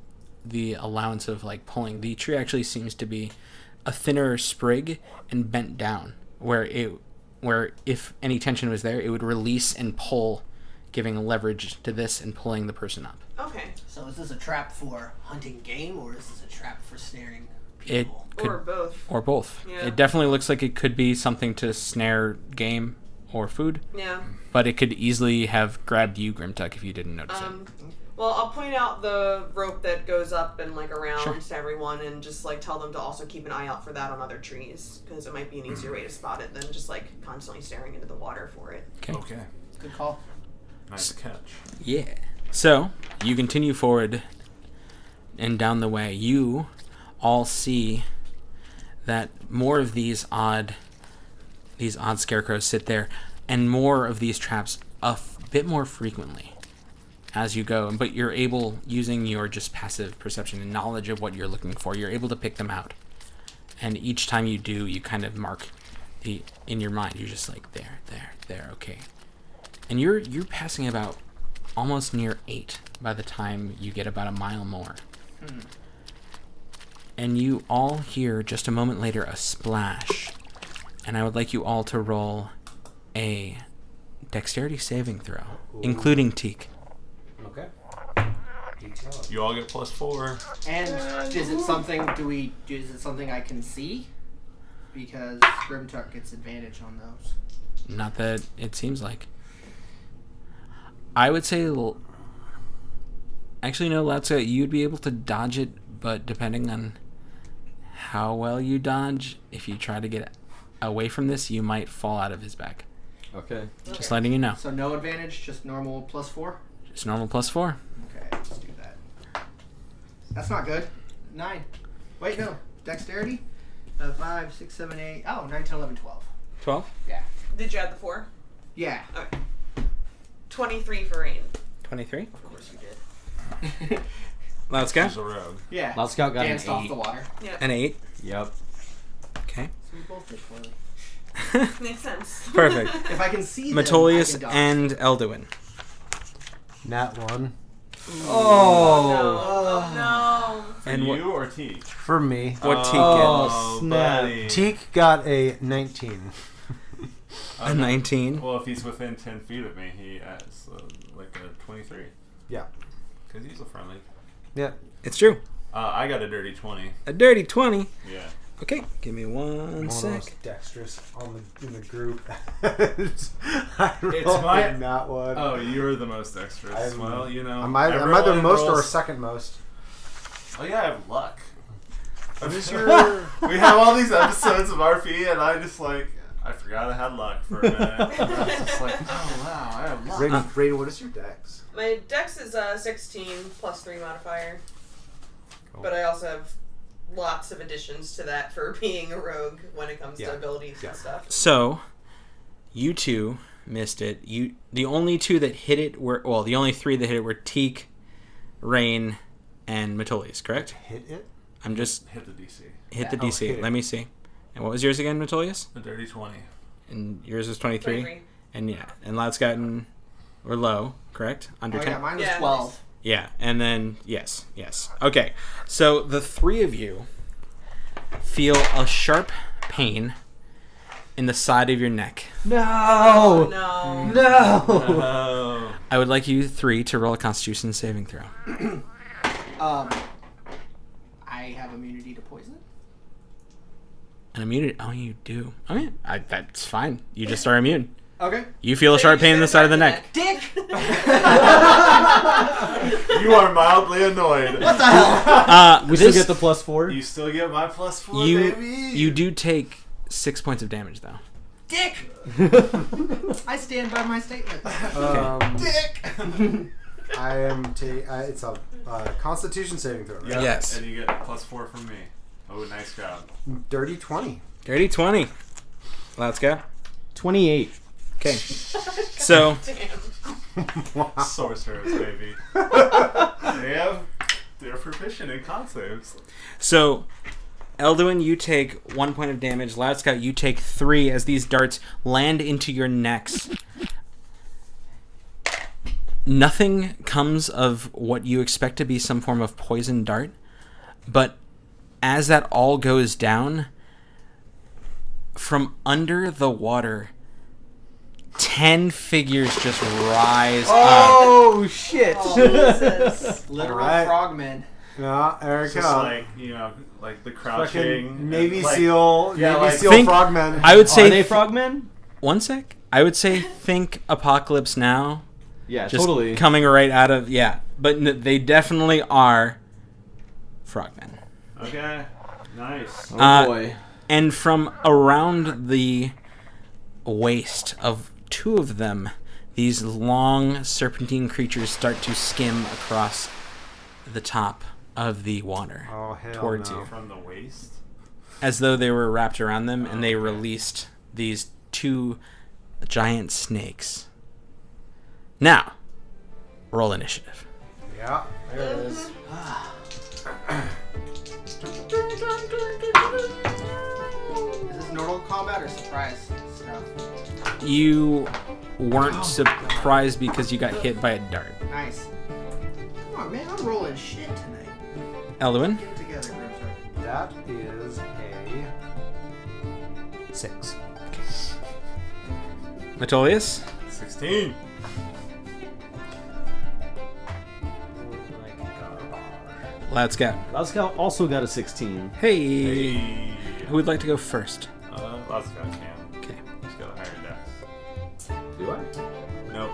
the allowance of like pulling. The tree actually seems to be a thinner sprig and bent down where if any tension was there, it would release and pull, giving leverage to this and pulling the person up. Okay. So is this a trap for hunting game, or is this a trap for snaring It people? could, Or both. or both. Yeah. It definitely looks like it could be something to snare game or food, Yeah. but it could easily have grabbed you, Grimtuck, if you didn't notice it. Well, I'll point out the rope that goes up and, like, around Sure. to everyone and just, like, tell them to also keep an eye out for that on other trees, because it might be an easier way to spot it than just, like, constantly staring into the water for it. Okay. Good call. Nice catch. Yeah. So, you continue forward and down the way. You all see that more of these odd scarecrows sit there, and more of these traps bit more frequently as you go. But you're able, using your just passive perception and knowledge of what you're looking for, you're able to pick them out. And each time you do, you kind of mark in your mind. You're just like, there, okay. And you're passing about almost near 8 by the time you get about a mile more. And you all hear just a moment later a splash. And I would like you all to roll a dexterity saving throw, including Teak. Okay. You all get +4. And is it something? Is it something I can see? Because Grimtuck gets advantage on those. Not that it seems like. I would say, actually no, Latsa, you'd be able to dodge it, but depending on how well you dodge. If you try to get away from this, you might fall out of his back. Okay. Just letting you know. So no advantage, just normal +4? Just normal +4. Okay, let's do that. That's not good. 9. Wait, no. Dexterity? 5, 6, 7, 8. Oh, 9, 10, 11, 12. 12? Yeah. Did you add the 4? Yeah. Okay. 23 for rain. 23. Of course you did. Loud Scout? He's a rogue. Yeah. Loud Scout got Danced an off 8. the water. Yeah. An 8. Yep. Okay. So we both did poorly. Makes sense. Perfect. If I can see them, Metolius I can dodge. and Elduin. Nat 1. Oh no. For And you or Teak? For me. What Teak Oh, snap. buddy. Teak got a 19. A 19. Well, if he's within 10 feet of me, he has like a 23. Yeah. Because he's a friendly. Yeah. It's true. I got a dirty 20. A dirty 20. Yeah. Okay, give me one One of the sec. most dexterous in the group. I rolled my- not one. Oh, you're the most dexterous. I'm- Well, you know. I'm either most everyone or rolls- second most. Oh, yeah, I have luck. What is your... We have all these episodes of RP, and I just like, I forgot I had luck for a minute. And I was just like, oh, wow, I have luck. Raiden, what is your dex? My dex is 16 plus 3 modifier. Cool. But I also have lots of additions to that for being a rogue when it comes Yeah. to abilities Yeah. and stuff. So, you two missed it. The only two that hit it were, well, the only three that hit it were Teak, Rain, and Metolius, correct? Hit it? I'm just Hit the DC. hit the Oh, DC. hit it. Let me see. And what was yours again, Metolius? A dirty 20. And yours was 23. 23. And yeah, and Loud Scout and were low, correct? Under Oh, 10. yeah, mine was Yeah. 12. Yeah, and then yes. Okay, so the three of you feel a sharp pain in the side of your neck. Oh, No! no. No! Oh. I would like you three to roll a Constitution saving throw. I have immunity to poison. An immunity? Oh, you do. Okay, that's fine. You just are immune. Okay. You feel a sharp pain in the side of the neck. Dick! You are mildly annoyed. What the hell? We still get the +4. You still get my +4, You baby. you do take 6 points of damage though. Dick! I stand by my statement. Dick! I am it's a Constitution saving throw, right? Yep, Yes. And you get +4 from me. Oh, nice job. Dirty 20. Dirty 20. Let's go. 28. Okay. So Damn. Sorcerers, baby. They're proficient in con saves. So, Elduin, you take 1 point of damage. Loud Scout, you take 3 as these darts land into your necks. Nothing comes of what you expect to be some form of poison dart, but as that all goes down, from under the water, 10 figures just rise up. Oh, shit! Jesus. Literal Alright. frogmen. Yeah, there It's we just go. like, like the crouching. Fucking Navy like, SEAL, yeah, Navy like- SEAL Think- frogmen. I would Are say... they frogmen? One sec. I would say think Apocalypse Now. Yeah, Just totally. coming right out of... Yeah. But they definitely are frogmen. Okay, nice. Oh boy. And from around the waist of 2 of them, these long serpentine creatures start to skim across the top of the water Oh, hell towards no. you, From the waist. as though they were wrapped around them, and they released these 2 giant snakes. Now, roll initiative. Yeah, there it is. Is this normal combat or surprise stuff? You weren't surprised because you got hit by a dart. Nice. Come on, man. I'm rolling shit tonight. Elduin? Get it together, Grimstar. That is a 6. Metolius? 16. Loud Scout. Loud Scout also got a 16. Hey. Hey. Who would like to go first? Lots of guys can. Okay. He's got a higher dex. Do I? Nope.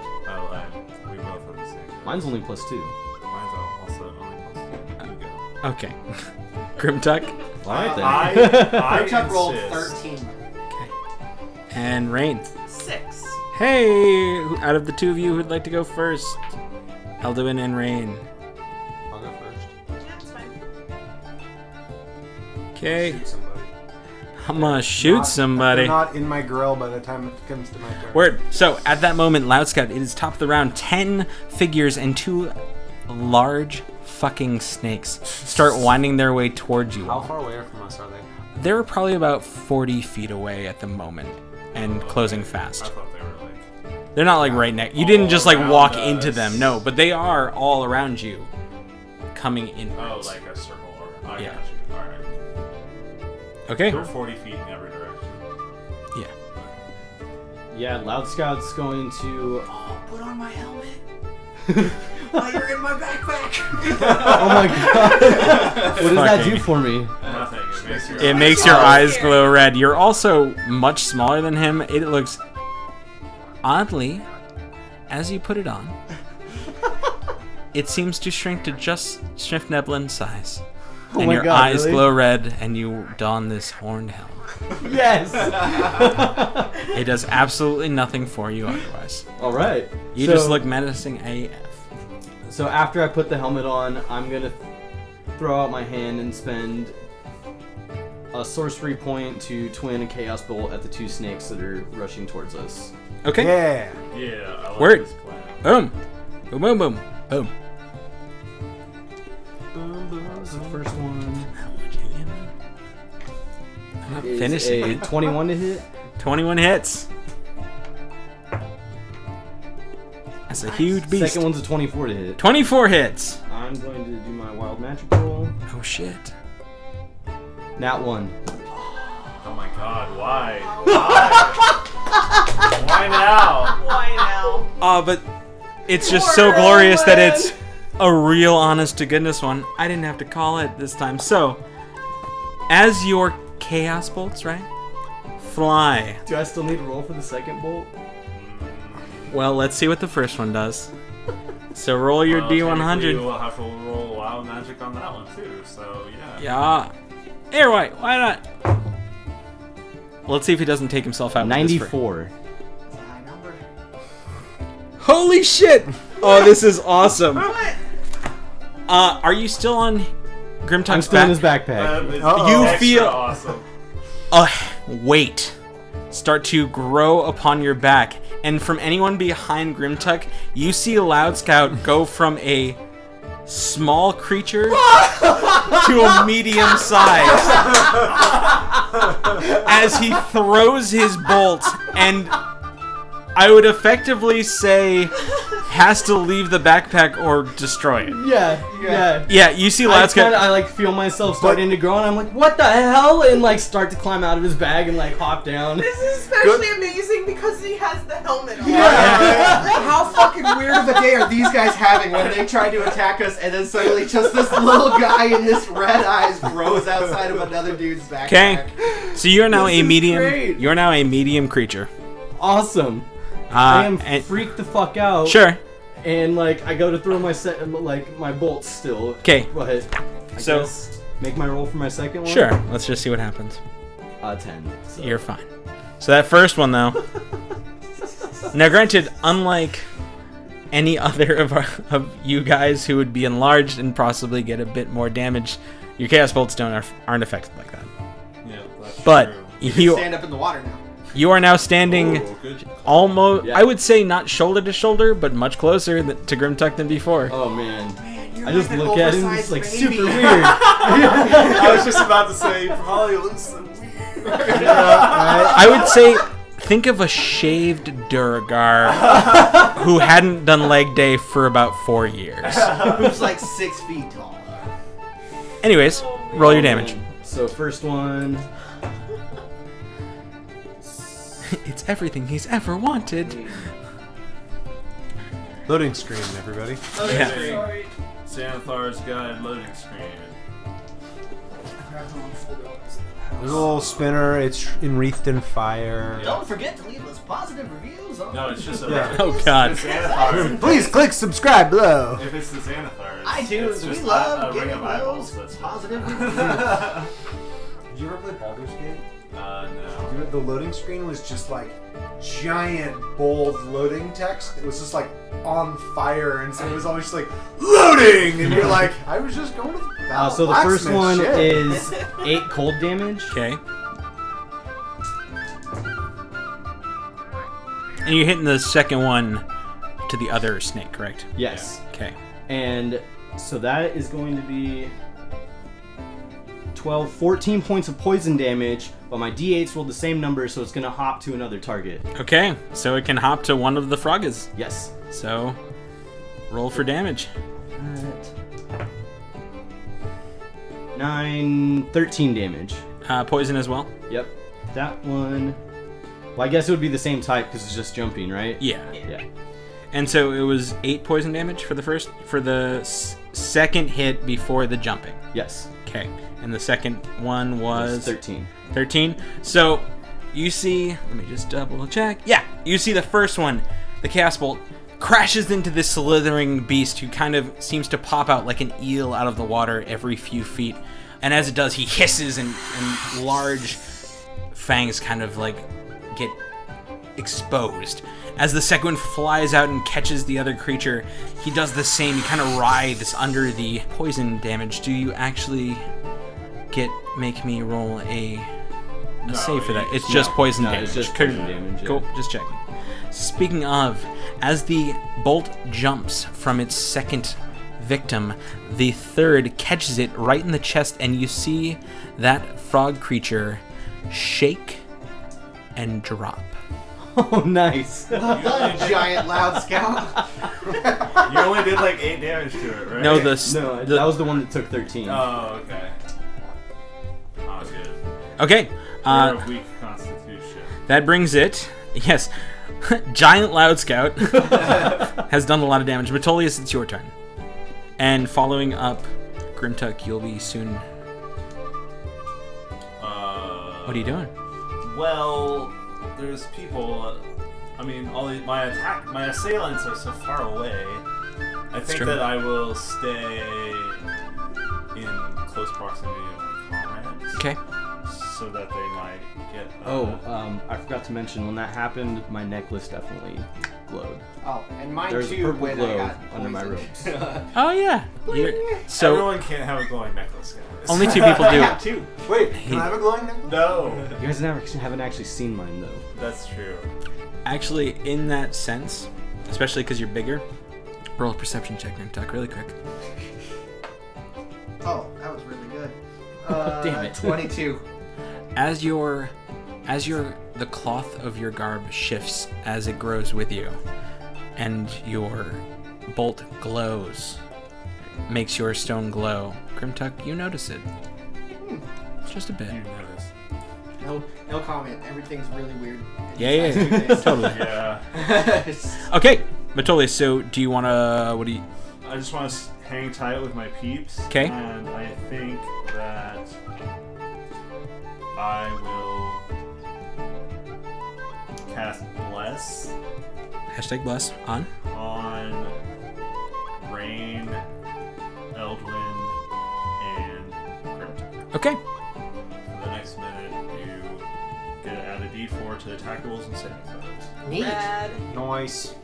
We both have the same. Mine's only +2. Mine's also only +2. You go. Okay. Grim Tuck? All right then. I Chuck rolled insist. 13. And Rain. 6. Hey, out of the two of you, who'd like to go first? Elduin and Rain. I'll go first. Yeah, it's fine. Okay, Shoot somebody. I'm gonna shoot somebody. They're not in my grill by the time it comes to my turn. Word. So at that moment, Loud Scout, it is top of the round. 10 figures and 2 large fucking snakes start winding their way towards you How all. far away from us are they? They're probably about 40 feet away at the moment and closing I fast. thought they were like. They're not like right next. You didn't just like around walk us. into them, no, but they are all around you, coming Oh, inwards. like a circle. Or, I Yeah. got you. All right. Okay. They're 40 feet in every direction. Yeah. Yeah, Loud Scout's going to. Oh, put on my helmet. While you're in my backpack. Oh my god! What does that do Fucking- for me? Nothing. It makes your It makes your eyes glow red. You're also much smaller than him. It looks oddly, as you put it on, it seems to shrink to just Schniffneblin size. And my your God, eyes really? glow red, and you don this horned helm. Yes. It does absolutely nothing for you otherwise. All right. You So- just look menacing AF. So after I put the helmet on, I'm gonna throw out my hand and spend a sorcery point to twin a chaos bolt at the 2 snakes that are rushing towards us. Okay. Yeah. Yeah, I like Word. this plan. Boom. Boom, boom, boom. Boom. So first one I'm not is finishing a it. 21 to hit. 21 hits. That's a huge beast. Second one's a 24 to hit. 24 hits. I'm going to do my wild magic roll. Oh shit. Nat 1. Oh my god, why? Why? Why now? Why now? But it's just so glorious that it's a real honest to goodness one. I didn't have to call it this time. So, as your chaos bolts, right? Fly. Do I still need to roll for the second bolt? Well, let's see what the first one does. So roll your Well, technically, D100. We'll have to roll wild magic on that one too. So yeah. Yeah. Here, why not? Let's see if he doesn't take himself out. with this first. 94. It's a high number. Holy shit! Oh, this is awesome. What? Are you still on Grimtuck's I'm still in his back? backpack. That is You extra feel- awesome. Weight start to grow upon your back, and from anyone behind Grimtuck, you see Loud Scout go from a small creature to a medium size as he throws his bolt, and I would effectively say has to leave the backpack or destroy it. Yeah. Yeah, you see Loud Scout. I like feel myself starting to grow, and I'm like, what the hell? And like start to climb out of his bag and like hop down. This is especially amazing because he has the helmet on. How fucking weird of a day are these guys having when they try to attack us and then suddenly just this little guy in this red eyes grows outside of another dude's backpack? Okay, so you're now This a is medium. great. You're now a medium creature. Awesome. I am and- freaked the fuck out. Sure. And like I go to throw my my bolts still. 'Kay. But I So- guess make my roll for my second one. Sure. Let's just see what happens. 10. So. You're fine. So that first one, though. Now, granted, unlike any other of you guys who would be enlarged and possibly get a bit more damage, your chaos bolts aren't affected like that. Yeah, that's But true. Stand up in the water now. you are now standing Oh, good. almost. Yeah. I would say not shoulder to shoulder, but much closer to Grimtuck than before. Oh man. You're I just like an look at him, oversized it's like baby. super weird. I was just about to say, probably looks so weird. I would say, think of a shaved Durgar who hadn't done leg day for about 4 years. Who's like 6 feet tall. Anyways, roll your damage. So first one. It's everything he's ever wanted. Loading screen, everybody. Yeah. Xanathar's Guide loading screen. There's a little spinner. It's enwreathed in fire. Don't forget to leave us positive reviews on No, it's just a Yeah. Oh god. It's Xanathar. Please click subscribe below. If it's the Xanathar, iTunes. it's We just love a ring getting of eyeballs. those That's positive reviews. Did you ever play Baldur's Gate? No. The loading screen was just like giant, bold loading text. It was just like on fire, and so it was always just like loading, and you're like, I was just going to the So the first blacksmith, one shit. is 8 cold damage. Okay. And you're hitting the second one to the other snake, correct? Yes. Okay. And so that is going to be 14 points of poison damage, but my d8s rolled the same number, so it's going to hop to another target. Okay, so it can hop to one of the froggas. Yes. So, roll for damage. 13 damage. Poison as well? Yep. That one... Well, I guess it would be the same type because it's just jumping, right? Yeah. Yeah. And so it was 8 poison damage for the second hit before the jumping. Yes. Okay. And the second one was 13. 13. So you see, let me just double check. Yeah, you see the first one, the Chaos Bolt, crashes into this slithering beast who kind of seems to pop out like an eel out of the water every few feet. And as it does, he hisses and large fangs kind of like get exposed. As the second one flies out and catches the other creature, he does the same. He kind of writhes under the poison damage. Do you actually make me roll a save for that? It's just poison damage. It's just poison damage. Yeah. Cool, just checking. Speaking of, as the bolt jumps from its second victim, the third catches it right in the chest, and you see that frog creature shake and drop. Oh, nice. Giant loud scout. You only did like 8 damage to it, right? No, that was the one that took 13. Oh, okay. Oh, good. Okay. You're of weak constitution. That brings it. Yes. Giant Loud Scout has done a lot of damage. Metolius, it's your turn. And following up Grimtuck, you'll be soon. What are you doing? Well, there's people. I mean, my assailants are so far away. I think true. that I will stay in close proximity to my comrades. Okay. So that they might get. I forgot to mention, when that happened, my necklace definitely glowed. Oh, and mine There's a too. purple When glow I got under my poisoned. robes. Oh, yeah. So Everyone can't have a glowing necklace, guys. only 2 people I do. have two. Wait, can I have a glowing necklace? No, You guys haven't actually seen mine, though. that's true. Actually, in that sense, especially because you're bigger, roll a perception check, Grimtuck, really quick. Oh, that was really good. Damn it. 22. As the cloth of your garb shifts as it grows with you, and your bolt glows, makes your stone glow, Grimtuck, you notice it. Just a bit. You notice. No comment. Everything's really weird. Yeah, totally. Yeah. Okay, Metolius, so do you want to, what do you, I just want to hang tight with my peeps. 'Kay. And I think that I will cast Bless #bless on? Rain, Eldwin, and Grimtuck. Okay. For the next minute, you get to add a d4 to attack rolls and saving throws. Neat. Rad. Nice.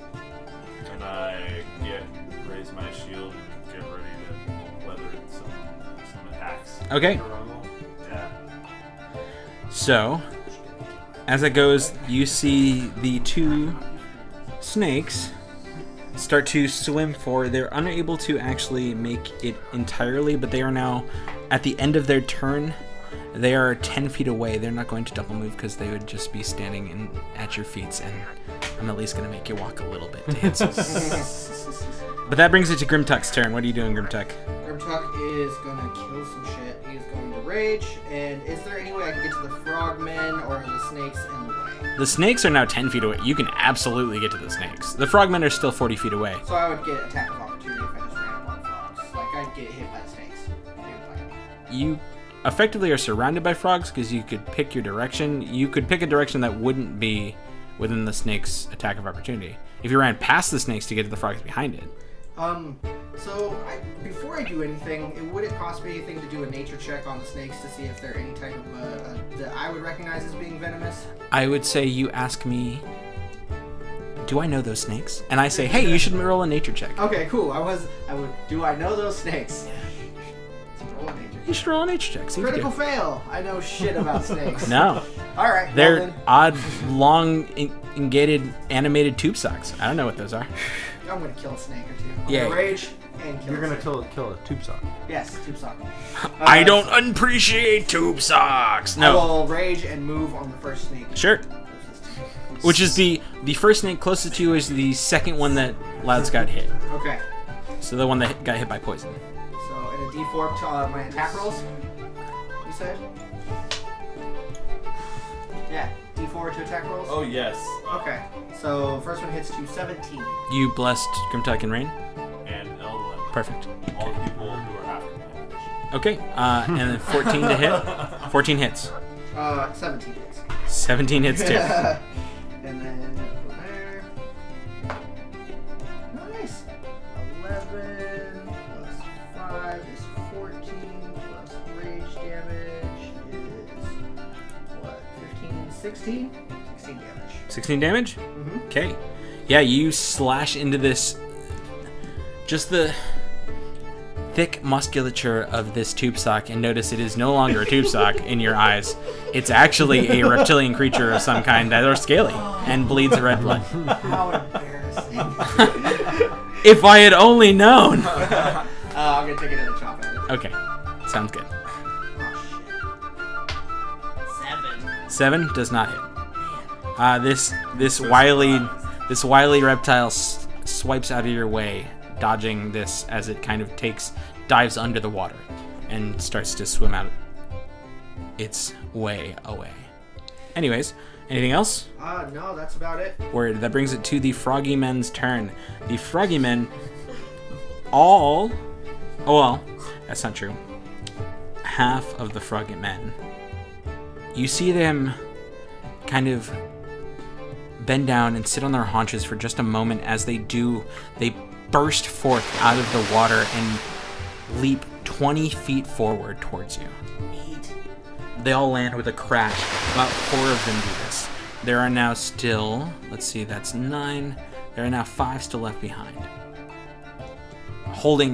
And I raise my shield and get ready to weather some attacks. Okay. Yeah. So, as it goes, you see the 2 snakes start to swim forward. They're unable to actually make it entirely, but they are now at the end of their turn. They are 10 feet away. They're not going to double move because they would just be standing at your feet, and I'm at least going to make you walk a little bit to hit some. But that brings it to Grimtuck's turn. What are you doing, Grimtuck? Grimtuck is gonna kill some shit. He is going to rage. And is there any way I can get to the frogmen, or are the snakes in the way? The snakes are now 10 feet away. You can absolutely get to the snakes. The frogmen are still 40 feet away. So I would get attack of opportunity if I just ran up on frogs. Like I'd get hit by the snakes. They would bite me. You effectively are surrounded by frogs because you could pick your direction. You could pick a direction that wouldn't be within the snake's attack of opportunity. If you ran past the snakes to get to the frogs behind it. So, before I do anything, would it cost me anything to do a nature check on the snakes to see if they're any type of that I would recognize as being venomous? I would say you ask me, do I know those snakes? And I say, hey, you should roll a nature check. Okay, cool. Do I know those snakes? Let's roll a nature. You should roll a nature check. See if you Critical do. fail. I know shit about snakes. No. All right. They're well then, odd, long, elongated, animated tube socks. I don't know what those are. I'm gonna kill a snake or two. I'm Yeah. gonna rage and kill. You're a gonna snake. kill a tube sock. Yes, tube sock. I don't appreciate tube socks. I No. will rage and move on the first snake. Sure. Which is the first snake closest to you is the second one that Loud Scout hit. Okay. So the one that got hit by poison. So in a D4 to my attack rolls, you said? Yeah, D4 to attack rolls. Oh yes. Okay. So first one hits to 17. You blessed Grimtuck and Rain? And Elwyn. Perfect. All the people who are after me. Okay. And then 14 to hit. 14 hits. 17 hits. 17 hits too. And then from there. Nice. 11 plus 5 is 14 plus rage damage is what? 15, 16? 16 damage. 16 damage? Mm-hmm. Okay. Yeah, you slash into this. Just the thick musculature of this tube sock and notice it is no longer a tube sock in your eyes. It's actually a reptilian creature of some kind that are scaly and bleeds red blood. How embarrassing. If I had only known. I'm gonna take another chop at it. Okay. Sounds good. Oh, 7 does not hit. This wily reptile swipes out of your way, dodging this as it kind of dives under the water and starts to swim out its way away. Anyways, anything else? No, that's about it. Word. That brings it to the Froggy Men's turn. The Froggy Men all... Oh, well, that's not true. Half of the Froggy Men. You see them kind of bend down and sit on their haunches for just a moment. As they do, they burst forth out of the water and leap 20 feet forward towards you. They all land with a crash. About 4 of them do this. There are now still, let's see, that's 9. There are now 5 still left behind.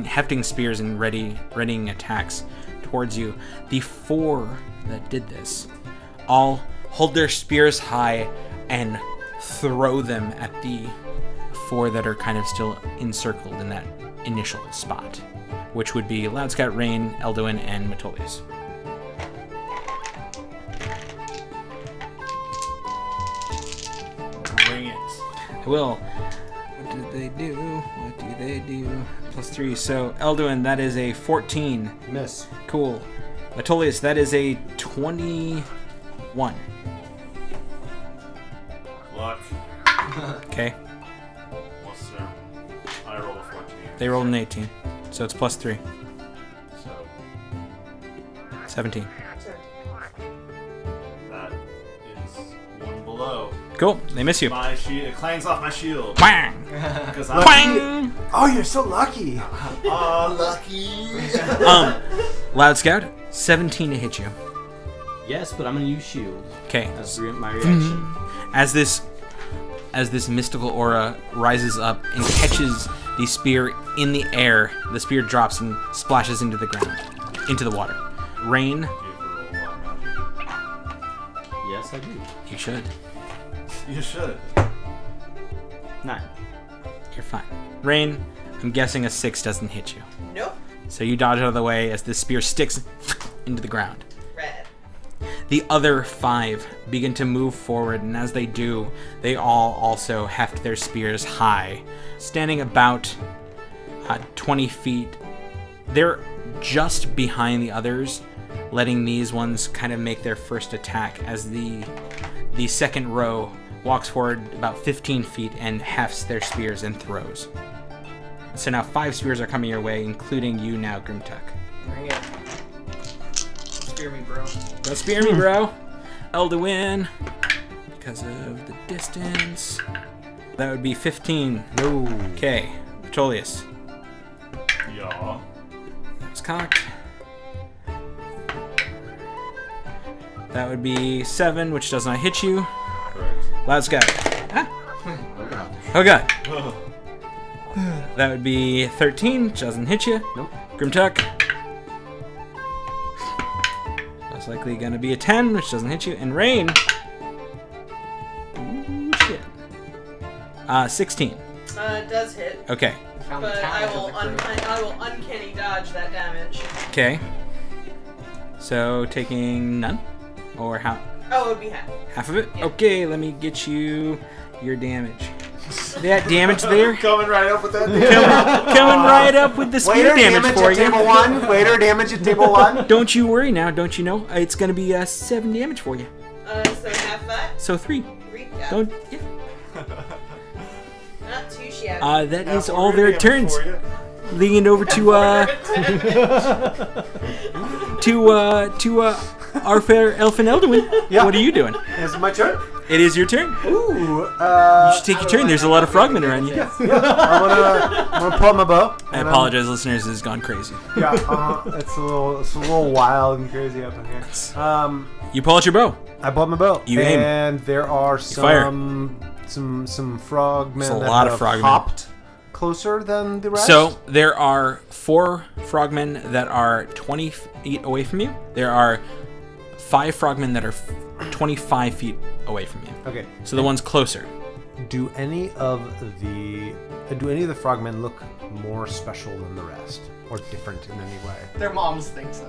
Hefting spears and readying attacks towards you. The 4 that did this all hold their spears high and throw them at the 4 that are kind of still encircled in that initial spot, which would be Loud Scout, Rain, Elduin, and Metolius. Bring it. I will. What did they do? Plus 3. So, Elduin, that is a 14. Miss. Cool. Metolius, that is a 21. Luck. Okay. What's their? I rolled a 14. They rolled an 18. So it's plus 3. So 17. that is 1 below. Cool. They miss you. My shield. It clangs off my shield. Bang! Because I'm Bang! Oh, you're so lucky. lucky. Loud Scout, 17 to hit you. Yes, but I'm gonna use shield. Okay. That's my reaction. As this mystical aura rises up and catches the spear in the air, the spear drops and splashes into the ground, into the water. Rain, Yes, I do. you should. You should. 9. You're fine. Rain, I'm guessing a 6 doesn't hit you. Nope. So you dodge out of the way as this spear sticks into the ground. Red. The other 5 begin to move forward, and as they do, they all also heft their spears high, standing about 20 feet. They're just behind the others, letting these ones kind of make their first attack as the second row walks forward about 15 feet and hefts their spears and throws. So now 5 spears are coming your way, including you now, Grimtuck. Bring it. Spear me, bro. Don't spear me, bro. Elduin, because of the distance. That would be 15. No. Okay, Metolius. Yeah. It's cocked. That would be 7, which does not hit you. Correct. Loud Sky. Ah. Oh god. That would be 13, which doesn't hit you. Nope. Grim Tuck. Most likely gonna be a 10, which doesn't hit you. And Rain. Ooh, shit. 16. It does hit, Okay. Found the but talent I will of the crew. I will uncanny dodge that damage. Okay. So taking none? Or how? Oh, it would be half. Half of it? Yeah. Okay, let me get you your damage. That damage there? Coming right up with that. Coming right up with the spear Waiter damage for at you. table 1. Waiter damage at table 1. Don't you worry now, don't you know? It's gonna be 7 damage for you. So half that. So 3. 3. Yeah. Don't. Yeah. Not too shabby. That is all their turns. Leading it over to our fair Elfin Elduin. Yeah. What are you doing? Is it my turn? It is your turn. Ooh. You should take your turn. There's a lot of frogmen around you. I'm gonna pull out my bow. I apologize, listeners. This has gone crazy. Yeah, it's a little wild and crazy up in here. You pull out your bow. I pulled my bow. You aim. And there are fire. some frogmen There's a that lot of have frogmen. hopped closer than the rest. So there are 4 frogmen that are 20 feet away from you. There are 5 frogmen that are 25 feet away from you. Okay. So the ones closer. Do any of the frogmen look more special than the rest, or different in any way? Their moms think so.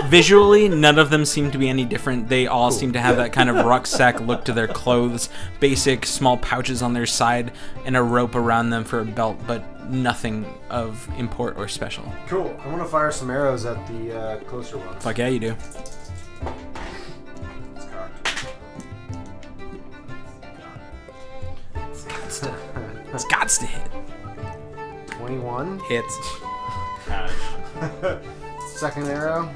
Visually, none of them seem to be any different. They all seem to have that kind of rucksack look to their clothes, basic small pouches on their side, and a rope around them for a belt, but nothing of import or special. Cool. I want to fire some arrows at the closer ones. Fuck yeah, you do. It's cocked. It's gots to hit. 21. Hits. Cash. Second arrow.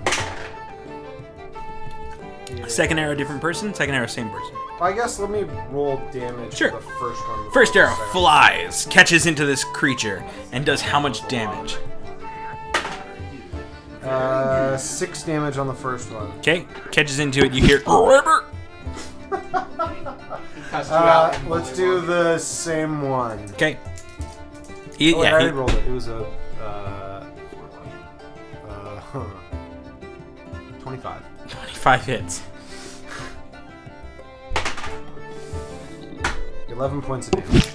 Second arrow, different person. Second arrow, same person. I guess let me roll damage Sure. for the first one. before First the arrow second. flies, catches into this creature, and does how much damage? 6 damage on the first one. Okay, catches into it. You hear. Let's do the same one. Okay. I already rolled it. It was a 25. 25 hits. 11 points of damage.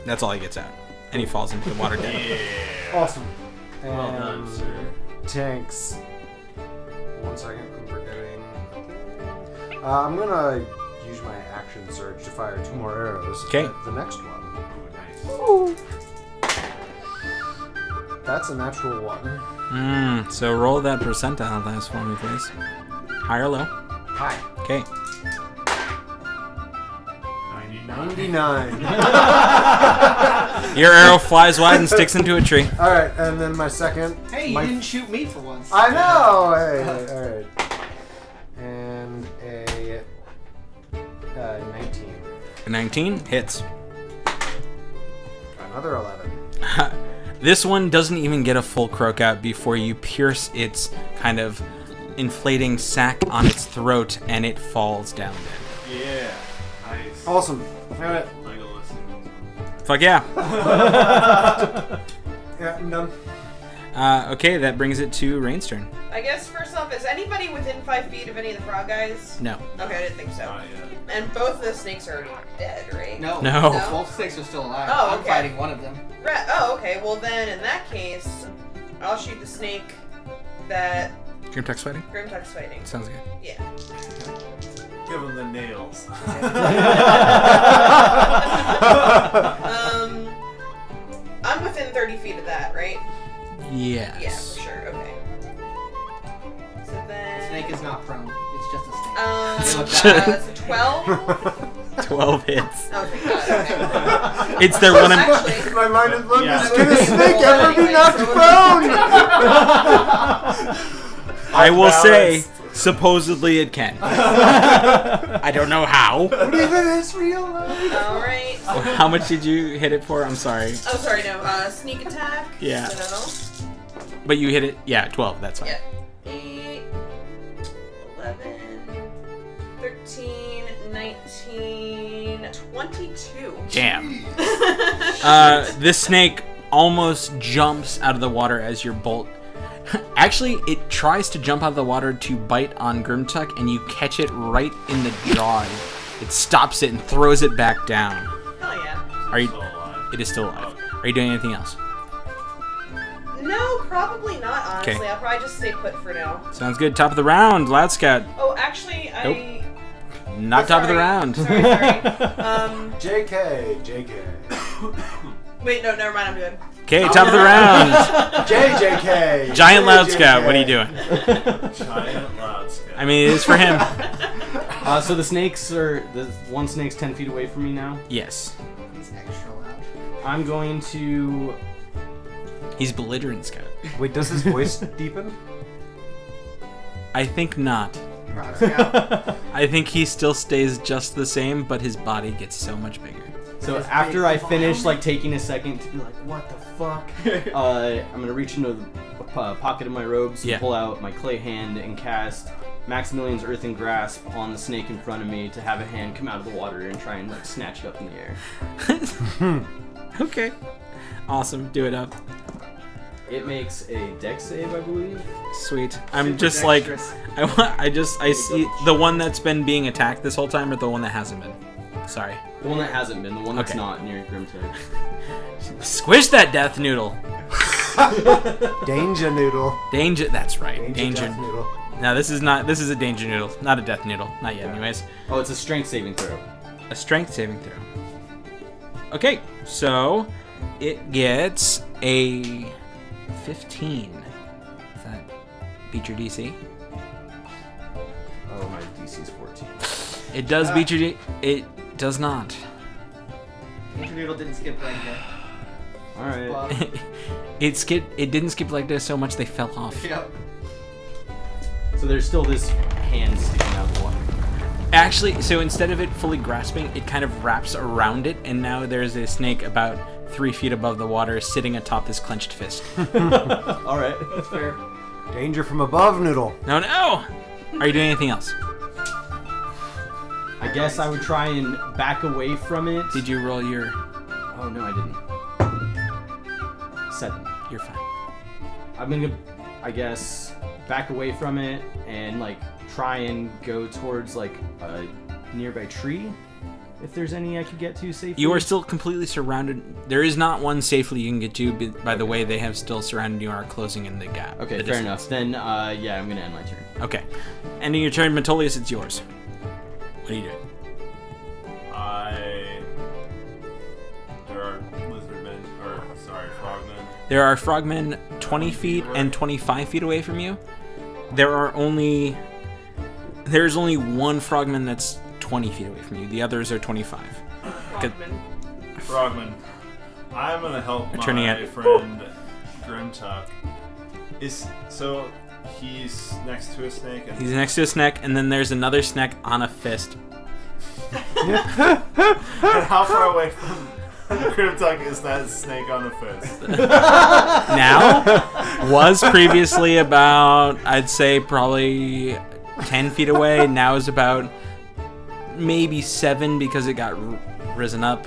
That's all he gets out, and he falls into the water dead. Awesome. And Well done, sir. tanks. 1 second, I'm forgetting. I'm gonna use my action surge to fire 2 more arrows. Okay. At the next one. Nice. That's a natural 1. So roll that percentile dice for me, please. High or low? Hi. Okay. 99. Your arrow flies wide and sticks into a tree. All right, and then my second. Hey, you my didn't shoot me for once. I know. Hey, all right. And a 19. 19 hits. Another 11. This one doesn't even get a full croak out before you pierce its kind of inflating sac on its throat, and it falls down dead. Yeah. Nice. Awesome. All right. I go listen. Fuck yeah. Yeah, I'm done. Okay, that brings it to Rain's turn. I guess first off, is anybody within 5 feet of any of the frog guys? No. Okay, I didn't think so. Not yet. And both the snakes are already dead, right? No. No. Both snakes are still alive. Oh, I'm okay. fighting one of them. Right. Oh, okay. Well, then in that case, I'll shoot the snake that Grim Tuck's fighting? Grim Tuck's fighting. Sounds good. Yeah. Give him the nails. I'm within 30 feet of that, right? Yes. Yeah, for sure. Okay. So then. Snake is not prone. It's just a snake. So 12. 12 hits. Oh, thank God. Okay. It's their one. Actually, My mind is blown. Yeah. Can a snake ever be knocked prone? I will say, Supposedly it can. I don't know how. What even is real life? All right. How much did you hit it for? I'm sorry. Oh, sorry, no. Sneak attack. Yeah. So, But you hit it. Yeah, 12. That's fine. yeah. 8, 11, 13, 19, 22. Damn. This snake almost jumps out of the water as your bolt. Actually, it tries to jump out of the water to bite on Grimtuck, and you catch it right in the jaw. It stops it and throws it back down. Hell yeah. Are you? Still alive. It is still alive. Are you doing anything else? No, probably not, honestly. Okay. I'll probably just stay put for now. Sounds good. Top of the round, Loud Scout. Oh, actually, I... Not Oh, top of the sorry. round. Sorry. JK. Wait, no, never mind, I'm good. Okay, top of the round. JJK. Giant Loud Scout, what are you doing? Giant loud scout. I mean, it is for him. So the one snake's 10 feet away from me now. Yes. He's extra loud. I'm going to. He's belligerent, Scout. Wait, does his voice deepen? I think not. Rock Scout. I think he still stays just the same, but his body gets so much bigger. So His after big I body. finish, like taking a second to be like, what the fuck? I'm gonna reach into the pocket of my robes Yeah. and pull out my clay hand and cast Maximilian's Earthen Grasp on the snake in front of me to have a hand come out of the water and try and like snatch it up in the air. Okay. Awesome. Do it up. It makes a dex save, I believe. Sweet. I'm Super just like, dexterous. I see the one that's been being attacked this whole time, or the one that hasn't been. Sorry. The one that hasn't been, the one that's Okay. not near Grimtuck. Squish that death noodle. Danger noodle. Danger. That's right. Danger. Death noodle. No, this is not. This is a danger noodle, not a death noodle. Not yet, anyways. Oh, it's a strength saving throw. A strength saving throw. Okay, so it gets a 15. Does that beat your DC? Oh, my DC's 14. It does beat your It does not. Danger Noodle didn't skip leg day. Alright. Well, It didn't skip like this so much they fell off. yep. So there's still this hand sticking out of the water. Actually, so instead of it fully grasping, it kind of wraps around it, and now there's a snake about 3 feet above the water sitting atop this clenched fist. Alright. That's fair. Danger from above noodle. No! Are you doing anything else? I guess I would try and back away from it. Did you roll your... Oh, no, I didn't. 7. You're fine. I'm gonna, I guess, back away from it and, like, try and go towards, like, a nearby tree. If there's any I could get to safely. You are still completely surrounded. There is not one safely you can get to, by the way they have still surrounded you and are closing in the gap. Okay, the fair distance. enough. Then, yeah, I'm gonna end my turn. Okay. Ending your turn, Metolius, it's yours. What are you doing? There are lizardmen, frogmen. There are frogmen 20 feet and 25 feet away from you. There's only one frogman that's 20 feet away from you. The others are 25. Frogman. I'm gonna help Turning my it. friend Grimtuck. So he's next to a snake and He's next to a snake, and then there's another snake on a fist. how far away from Grimtuck is that snake on a fist? Now was previously about, I'd say, probably 10 feet away. Now is about maybe 7 because it got risen up.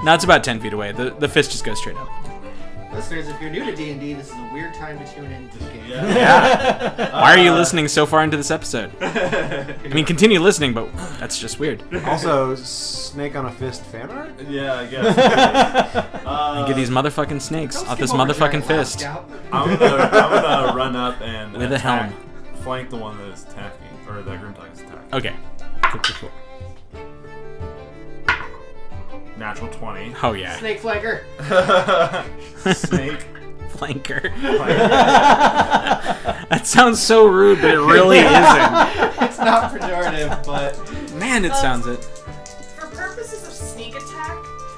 Now it's about 10 feet away. The fist just goes straight up. Listeners, if you're new to D&D, this is a weird time to tune into the game. Yeah. Why are you listening so far into this episode? I mean, continue listening, but that's just weird. Also, snake on a fist fan art? Yeah, I guess. Get these motherfucking snakes Don't off this skip over motherfucking Giant Loud fist. Scout. I'm gonna run up and With a attack, helm. flank the one that is attacking, or that Grimtuck is attacking. Okay. Cool. Natural 20. Oh, yeah. Snake flanker. Snake. Flanker. That sounds so rude, but it really isn't. It's not pejorative, but Man, it sounds it. For purposes of sneak attack,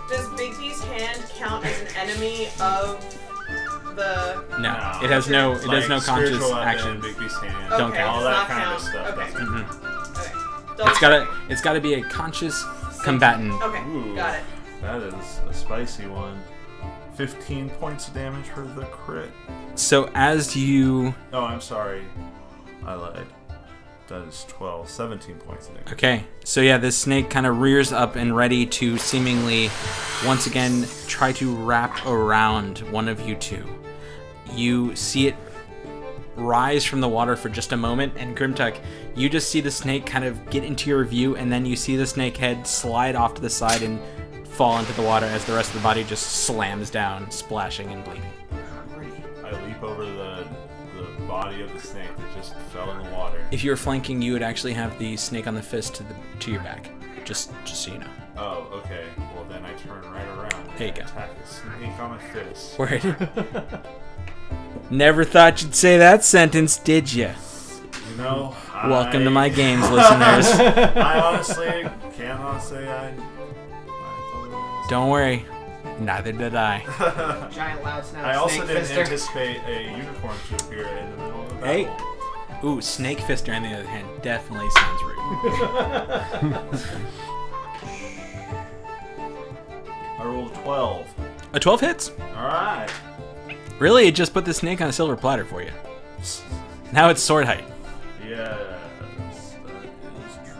does Bigby's hand count as an enemy of the. No, it has no. It does no conscious spiritual weapon, action. Big Beast hand. Don't Okay, count. All does that not kind of count. stuff. Okay. doesn't- Okay. It's gotta be a conscious combatant. Okay, Ooh, got it. That is a spicy one. 15 points of damage for the crit. So as you. Oh, I'm sorry. I lied. That is 12. 17 points of damage. Okay, so yeah, this snake kind of rears up and ready to seemingly once again try to wrap around one of you two. You see it rise from the water for just a moment, and Grimtuck, you just see the snake kind of get into your view, and then you see the snake head slide off to the side and fall into the water as the rest of the body just slams down, splashing and bleeding. I leap over the body of the snake that just fell in the water. If you were flanking, you would actually have the snake on the fist to your back. Just so you know. Oh, okay. Well, then I turn right around. There you and go. Attack the snake on my fist. Word. Never thought you'd say that sentence, did you? You know, Welcome to my games, listeners. I honestly cannot say I Don't worry. Neither did I. Giant loud snout. I also snake didn't fister. anticipate a unicorn to appear in the middle of the Hey. battle. Ooh, Snake Fister, on the other hand, definitely sounds rude. I rolled 12. A 12 hits? Alright. Really? It just put the snake on a silver platter for you. Now it's sword height. Yes, that is true.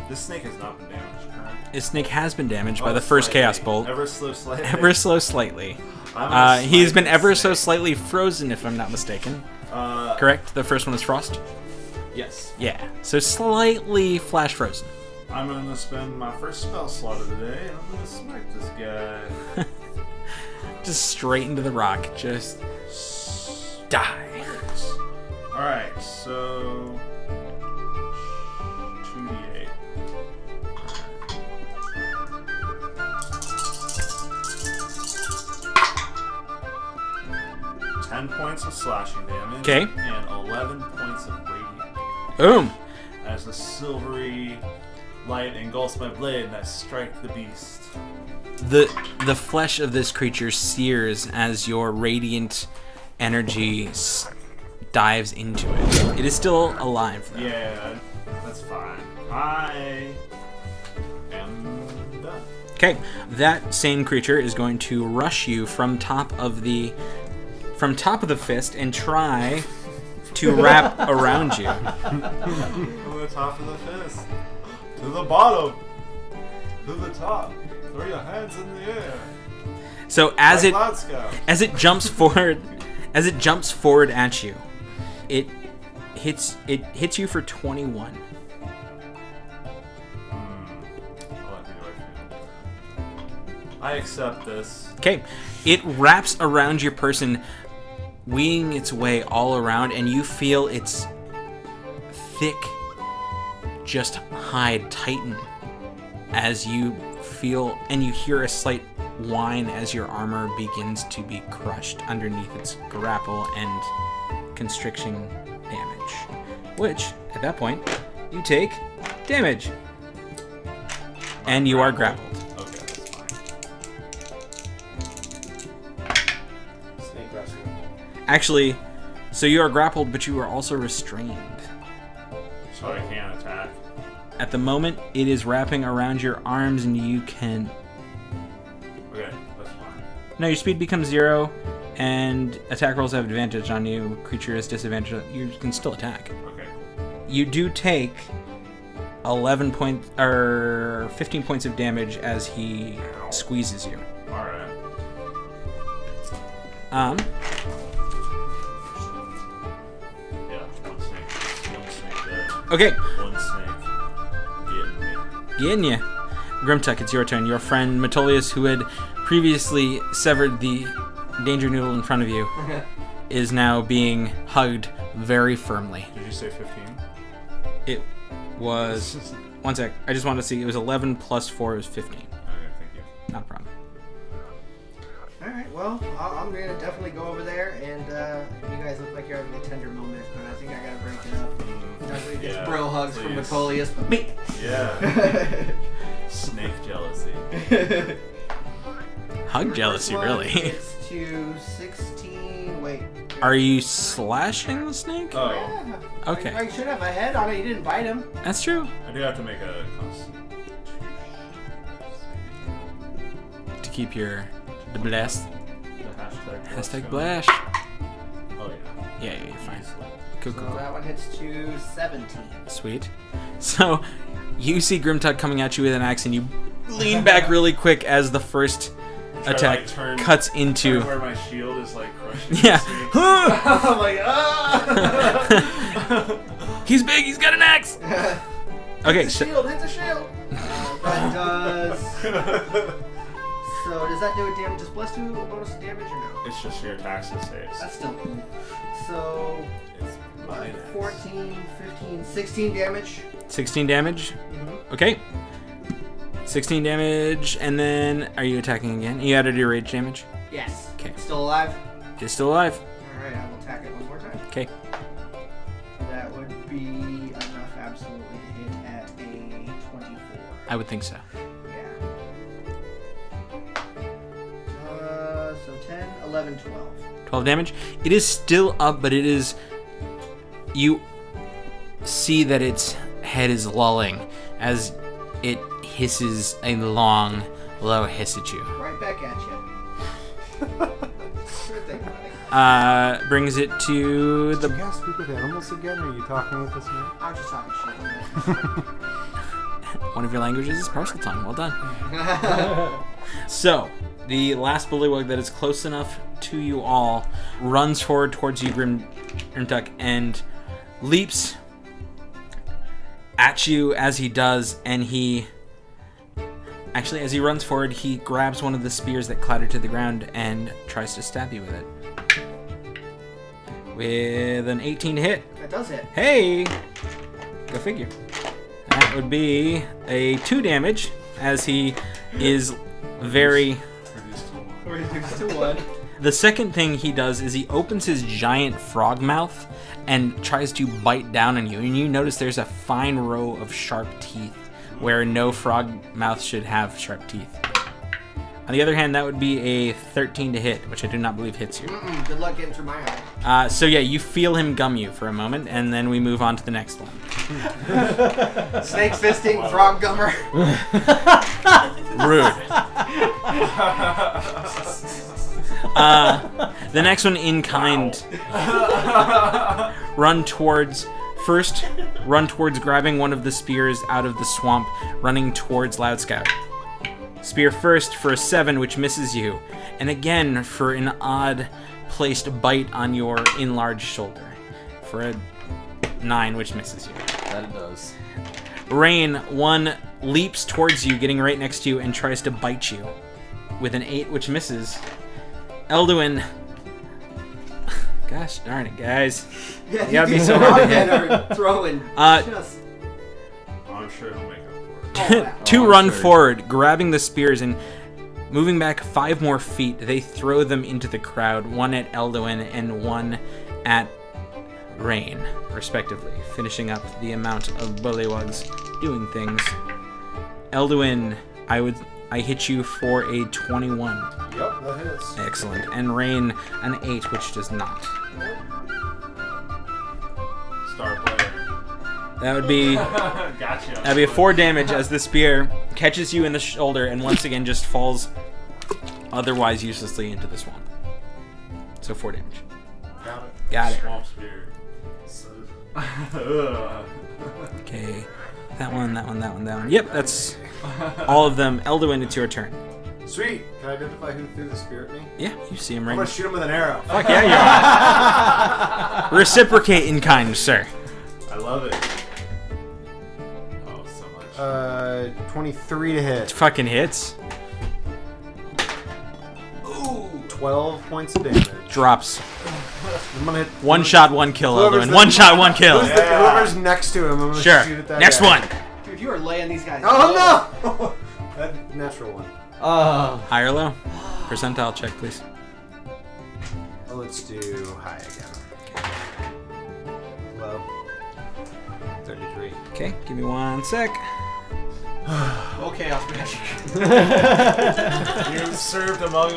This snake has not been damaged, correct? This snake has been damaged by Oh, the first slightly. Chaos Bolt. Ever so slightly. Ever so slightly. I'm gonna He's smite been the ever so snake. slightly frozen, if I'm not mistaken. Correct? The first one was frost? Yes. Yeah. So slightly flash frozen. I'm gonna spend my first spell slot of the day, and I'm gonna smite this guy. Just straight into the rock. Just die. Alright, so 2d8. 10 points of slashing damage. 'Kay. And 11 points of radiant. Boom. As the silvery light engulfs my blade, and I strike the beast. The flesh of this creature sears as your radiant energy dives into it. It is still alive, though. Yeah, that's fine. I am done. Okay, that same creature is going to rush you from top of the fist and try to wrap around you. From the top of the fist to the bottom to the top. Throw your hands in the air. So as Like it Cloud Scout. as it jumps forward at you, it hits you for 21. I accept this. Okay, it wraps around your person, weaving its way all around, and you feel its thick, just hide tighten as you feel, and you hear a slight whine as your armor begins to be crushed underneath its grapple and constriction damage. Which, at that point, you take damage. And you are grappled. Okay, that's fine. Snake wrestling. Actually, so you are grappled, but you are also restrained. So I can't attack. At the moment, it is wrapping around your arms, and you can... Okay, that's fine. No, your speed becomes 0, and attack rolls have advantage on you. Creature is disadvantaged. You can still attack. Okay, cool. You do take 15 points of damage as he squeezes you. Alright. Yeah, one snake dead. Okay, One snake getting me. getting ya. Grimtuck, it's your turn. Your friend Metolius, who had previously severed the danger noodle in front of you, is now being hugged very firmly. Did you say 15? It was... One sec. I just wanted to see. It was 11 plus 4 is 15. Okay, thank you. Not a problem. Alright, well, I'm going to definitely go over there, and you guys look like you're having a tender moment, but I think I got to break it up. Definitely get Yeah, bro hugs from please. Metolius, but me! Yeah. Snake jealousy. Hug Your jealousy, first one really. is to 16. Wait. Are you slashing the snake? Oh, Yeah. Okay. I should have a head on it. You didn't bite him. That's true. I do have to make a constitution. To keep your the blast. The Hashtag blast. blash. Oh yeah. Yeah, you're fine. Cool, So cool, cool. that one hits to 17. Sweet. So, you see Grimtuck coming at you with an axe, and you lean back really quick as the first attack like, turn- cuts into. Where my shield is like crushing. Yeah. the snake. I'm like, ah! He's big. He's got an axe. Okay, so Shield, hit the shield. That does. So does that do a damage? Does plus 2 a bonus damage or no? It's just your attacks and saves. That's still cool. So It's minus. 14, 15, 16 damage. 16 damage. Okay. 16 damage, and then are you attacking again? You added your rage damage. Yes. Okay. Still alive? It's still alive. Alright, I will attack it one more time. Okay. That would be enough absolutely to hit at a 24. I would think so. Yeah. So 10, 11, 12. 12 damage. It is still up, but it is. You see that its head is lulling as it hisses a long, low hiss at you. Right back at you. Sure thing, buddy. Brings it to Did you the. guys speak with animals again, or are you talking with this man? I'm just talking shit. One of your languages is parcel tongue. Well done. So, the last bullywug that is close enough to you all runs forward towards you, Grimtuck, and leaps at you as he does, and he... Actually, as he runs forward, he grabs one of the spears that clattered to the ground and tries to stab you with it. With an 18 to hit. That does hit. Hey! Go figure. That would be a 2 damage, as he is very... Reduced to 1. The second thing he does is he opens his giant frog mouth and tries to bite down on you, and you notice there's a fine row of sharp teeth where no frog mouth should have sharp teeth. On the other hand, that would be a 13 to hit, which I do not believe hits you. Good luck getting through my eye. So yeah, you feel him gum you for a moment, and then we move on to the next one. Snake fisting, frog gummer. Rude. The next one in kind. Run towards grabbing one of the spears out of the swamp, running towards Loud Scout. Spear first for a 7, which misses you, and again for an odd placed bite on your enlarged shoulder for a 9, which misses you. That it does. Rain, one leaps towards you, getting right next to you, and tries to bite you with an 8, which misses. Elduin. Gosh darn it, guys. Yeah, You gotta be these so frog hard. men are throwing just... I'm sure he'll make up for it. Oh, wow. Two I'm run sorry. forward, grabbing the spears and moving back 5 more feet. They throw them into the crowd, one at Elduin and one at Rain, respectively, finishing up the amount of bullywugs doing things. Elduin, I hit you for a 21. Yep, that hits. Excellent. And Rain, an 8, which does not. Star player. That would be Gotcha. that'd be a 4 damage as the spear catches you in the shoulder and once again just falls otherwise uselessly into the swamp. So 4 damage. Got it. Got it. Swamp spear. Okay. That one. Yep, that's all of them. Elduin, it's your turn. Sweet. Can I identify who threw the spear at me? Yeah, you see him I'm right gonna shoot him with an arrow. Fuck yeah, you are. Reciprocate in kind, sir. I love it. Oh, so much. 23 to hit. Fucking hits. 12 points of damage. Drops. I'm gonna hit One shot, 1 kill, Whoever's Elduin. the- 1 shot, 1 kill. whoever's next to him. I'm gonna Sure. shoot at that Next guy. one. Dude, you are laying these guys Oh no! That natural one. High or low? Percentile check, please. Oh, let's do high again. Low. 33. Okay, give me 1 sec. Okay, I'll smash You served among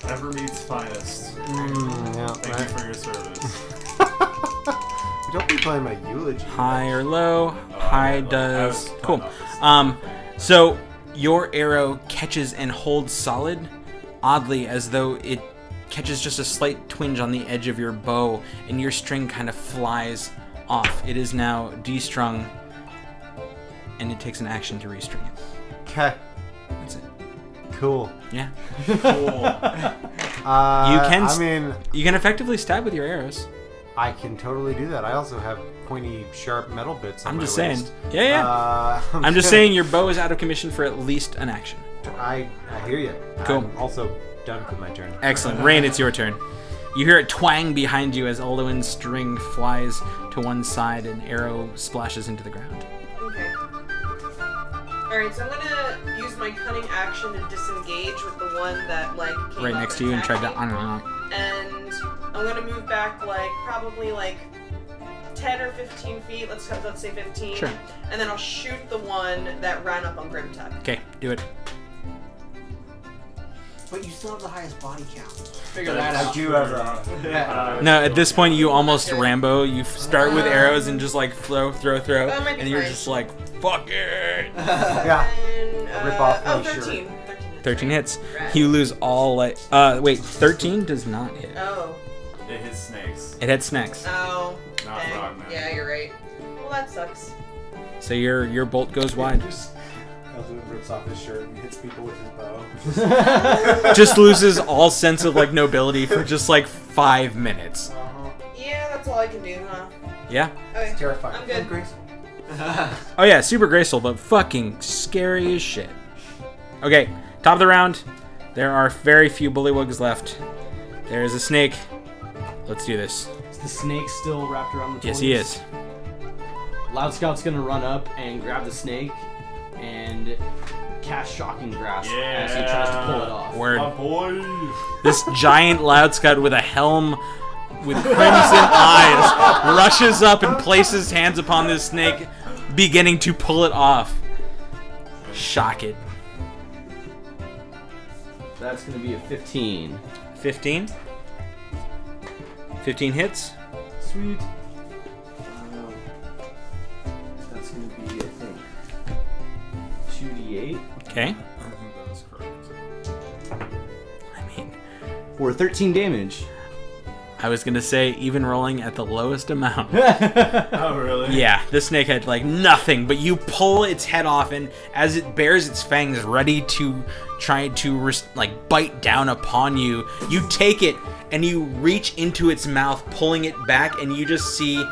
Evermead's finest. Yeah, Thank you for your service. Don't be playing my eulogy. High or low? Oh, High I was does. playing Cool. off this. So your arrow catches and holds solid, oddly, as though it catches just a slight twinge on the edge of your bow, and your string kind of flies off. It is now destrung, and it takes an action to restring it. Okay. That's it. Cool. Yeah. Cool. You can effectively stab with your arrows. I can totally do that. I also have pointy, sharp metal bits on I'm my just waist. saying. Yeah. I'm just saying your bow is out of commission for at least an action. I hear you. Cool. I'm also done with my turn. Excellent. Rain, it's your turn. You hear it twang behind you as Olduin's string flies to one side and arrow splashes into the ground. Okay. Alright, so I'm gonna use my cunning action to disengage with the one that, like, came Right up next to you and tried to... attacked me. And I'm gonna move back, like, probably, like, 10 or 15 feet. Let's say 15. Sure. And then I'll shoot the one that ran up on Grim Tuck. Okay, do it. But you still have the highest body count. Figure that I out. do have that. No, at this point you almost Rambo. You start with arrows and just like throw, That might be and you're fine. just like, fuck it. Yeah. And, Rip off my 13. shirt. 13 hits. Right. You lose all like. Wait, 13 does not hit. Oh. It hits snakes. It hit snacks. Oh. Not dang. Frogman. Yeah, you're right. Well, that sucks. So your bolt goes wide. Elton rips off his shirt and hits people with his bow. Just loses all sense of like nobility for just like 5 minutes. Yeah, that's all I can do, huh? Yeah. Okay. Terrifying. I'm good. Grace. Oh yeah, super graceful, but fucking scary as shit. Okay, top of the round. There are very few bullywugs left. There is a snake. Let's do this. Is the snake still wrapped around the Yes, toys? he is. Loud Scout's gonna run up and grab the snake and cast Shocking Grasp as he tries to pull it off. Word. My boy. This giant loud scout with a helm with crimson eyes rushes up and places hands upon this snake, beginning to pull it off. Shock it. That's gonna be a 15. 15. 15 hits. Sweet. That's gonna be, I think, 2d8 Okay. I think that is correct. I mean, for 13 damage. I was gonna say even rolling at the lowest amount. Oh, really? Yeah, this snake had like nothing, but you pull its head off, and as it bares its fangs ready to try to like bite down upon you, you take it and you reach into its mouth, pulling it back, and you just see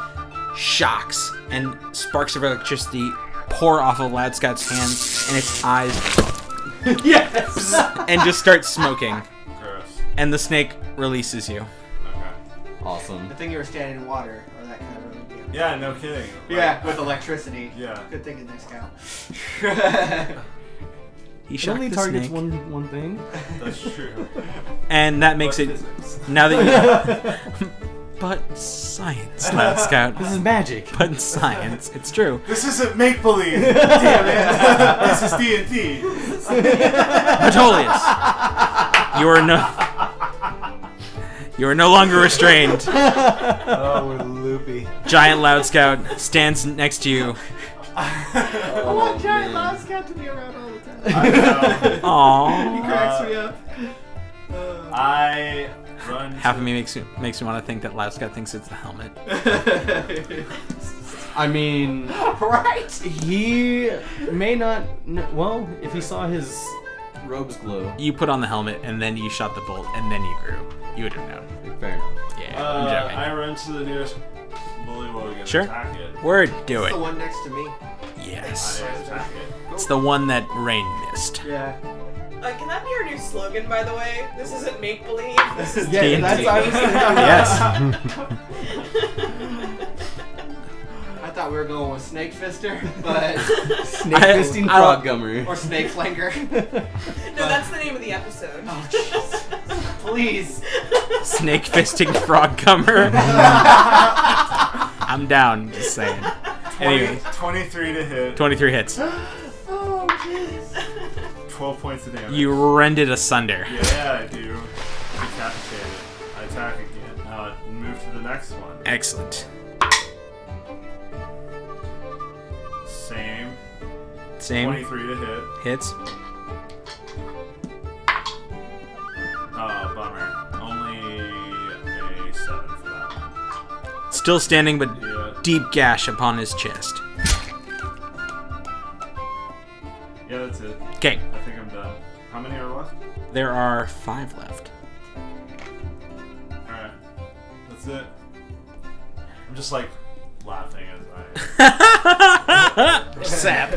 shocks and sparks of electricity pour off of Loud Scout's hands, and its eyes Yes! and just start smoking. Gross. And the snake releases you. Okay. Awesome. Good thing you were standing in water, or that kind of ruined you. Yeah, no kidding. Like, Yeah, with electricity. Yeah. Good thing in this scout. He It shocked only the targets snake, one thing. That's true. and that makes But it physics. now that you. But science, Loud Scout. This is magic. But science, it's true. This isn't make believe. Damn it. This is D&D. Metolius, you are no longer restrained. Oh, we're loopy. Giant Loud Scout stands next to you. I want Giant Loud Scout to be around all the time. I know. Aww. He cracks me up. I run. Half of me makes me want to think that Loud Scout thinks it's the helmet. I mean, Right? he may not. Well, if he saw his robes glow. You put on the helmet and then you shot the bolt and then you grew. You would have known. Fair enough. Yeah, I'm joking. I run to the nearest bullywug and Sure. attack it. Word, do It's the it. one next to me. Yes. I attack it. It's the one that Rain missed. Yeah. Can that be our new slogan, by the way? This isn't make believe. This is Yeah, D&D. that's I was thinking. Yes. I thought we were going with Snake Fister, but Snake I- fisting I frog don't- gummer. or Snake Flanger. No, that's the name of the episode. Oh, jeez. Please. Snake fisting frog comer. I'm down, just saying. Anyway, 23 to hit. 23 hits. Oh 12 points of damage. You rend it asunder. Yeah, I do. Decapitate it. I attack again. Now I move to the next one. Excellent. Same. 23 to hit. Hits. Oh, bummer. Only a 7 for that one. Still standing, but Yeah. deep gash upon his chest. Yeah, that's it. Okay, I think I'm done. How many are left? there are 5 left. Alright. That's it. I'm just like laughing as Sap.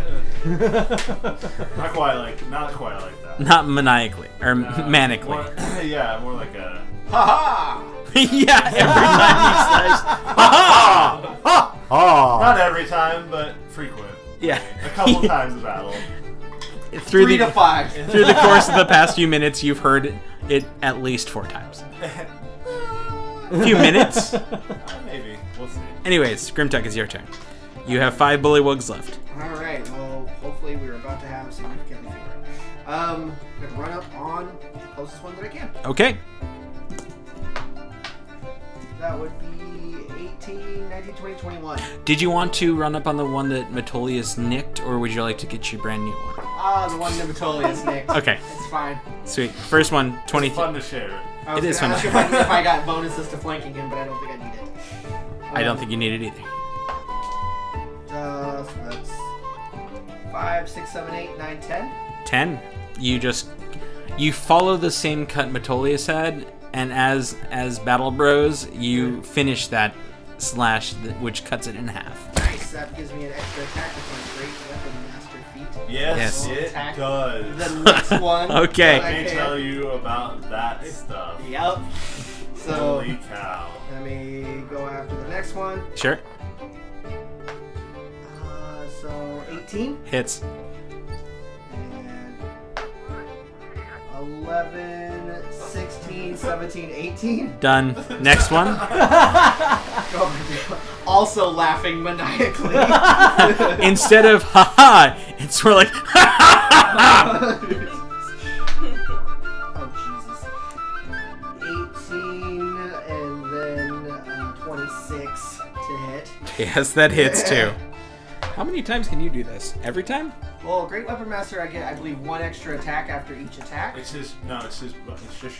not quite like that. Not maniacally or No, manically. More, yeah, more like a Yeah, every time he says, not every time, but frequent. yeah. A couple times a battle. Through 3 to 5. through the course of the past few minutes, you've heard it at least 4 times. A few minutes. Maybe. We'll see. Anyways, Grimtuck, is your turn. You have 5 bullywugs left. Alright, well, hopefully we're about to have significantly fewer. I'm gonna run up on the closest one that I can. Okay. That would be 18, 19, 20, 21. Did you want to run up on the one that Metolius nicked, or would you like to get your brand new one? Ah, the one that Metolius nicked. Okay. It's fine. Sweet. First one, 20. It's fun to share. I was It is gonna fun. ask if I got bonuses to flanking him, but I don't think I need it. I don't think you need it either. So that's 5, 6, 7, 8, 9, 10. 10. You follow the same cut Metolius had, and as Battle Bros, you finish that slash, which cuts it in half. Nice. That gives me an extra attack with my great weapon master feat. Yes, Yes. it Attack does. The next one. Okay. that I Let me can- tell you about that stuff. Yep. So Holy cow. let me go after the next one. Sure. So 18 Hits. and 11, 16, 17, 18. Done. Next one. Also laughing maniacally. Instead of haha, it's more like ha Oh Jesus. 18 and then 26 to hit. Yes, that hits too. How many times can you do this? Every time? Well, Great Weapon Master, I get, I believe, 1 extra attack after each attack. It's just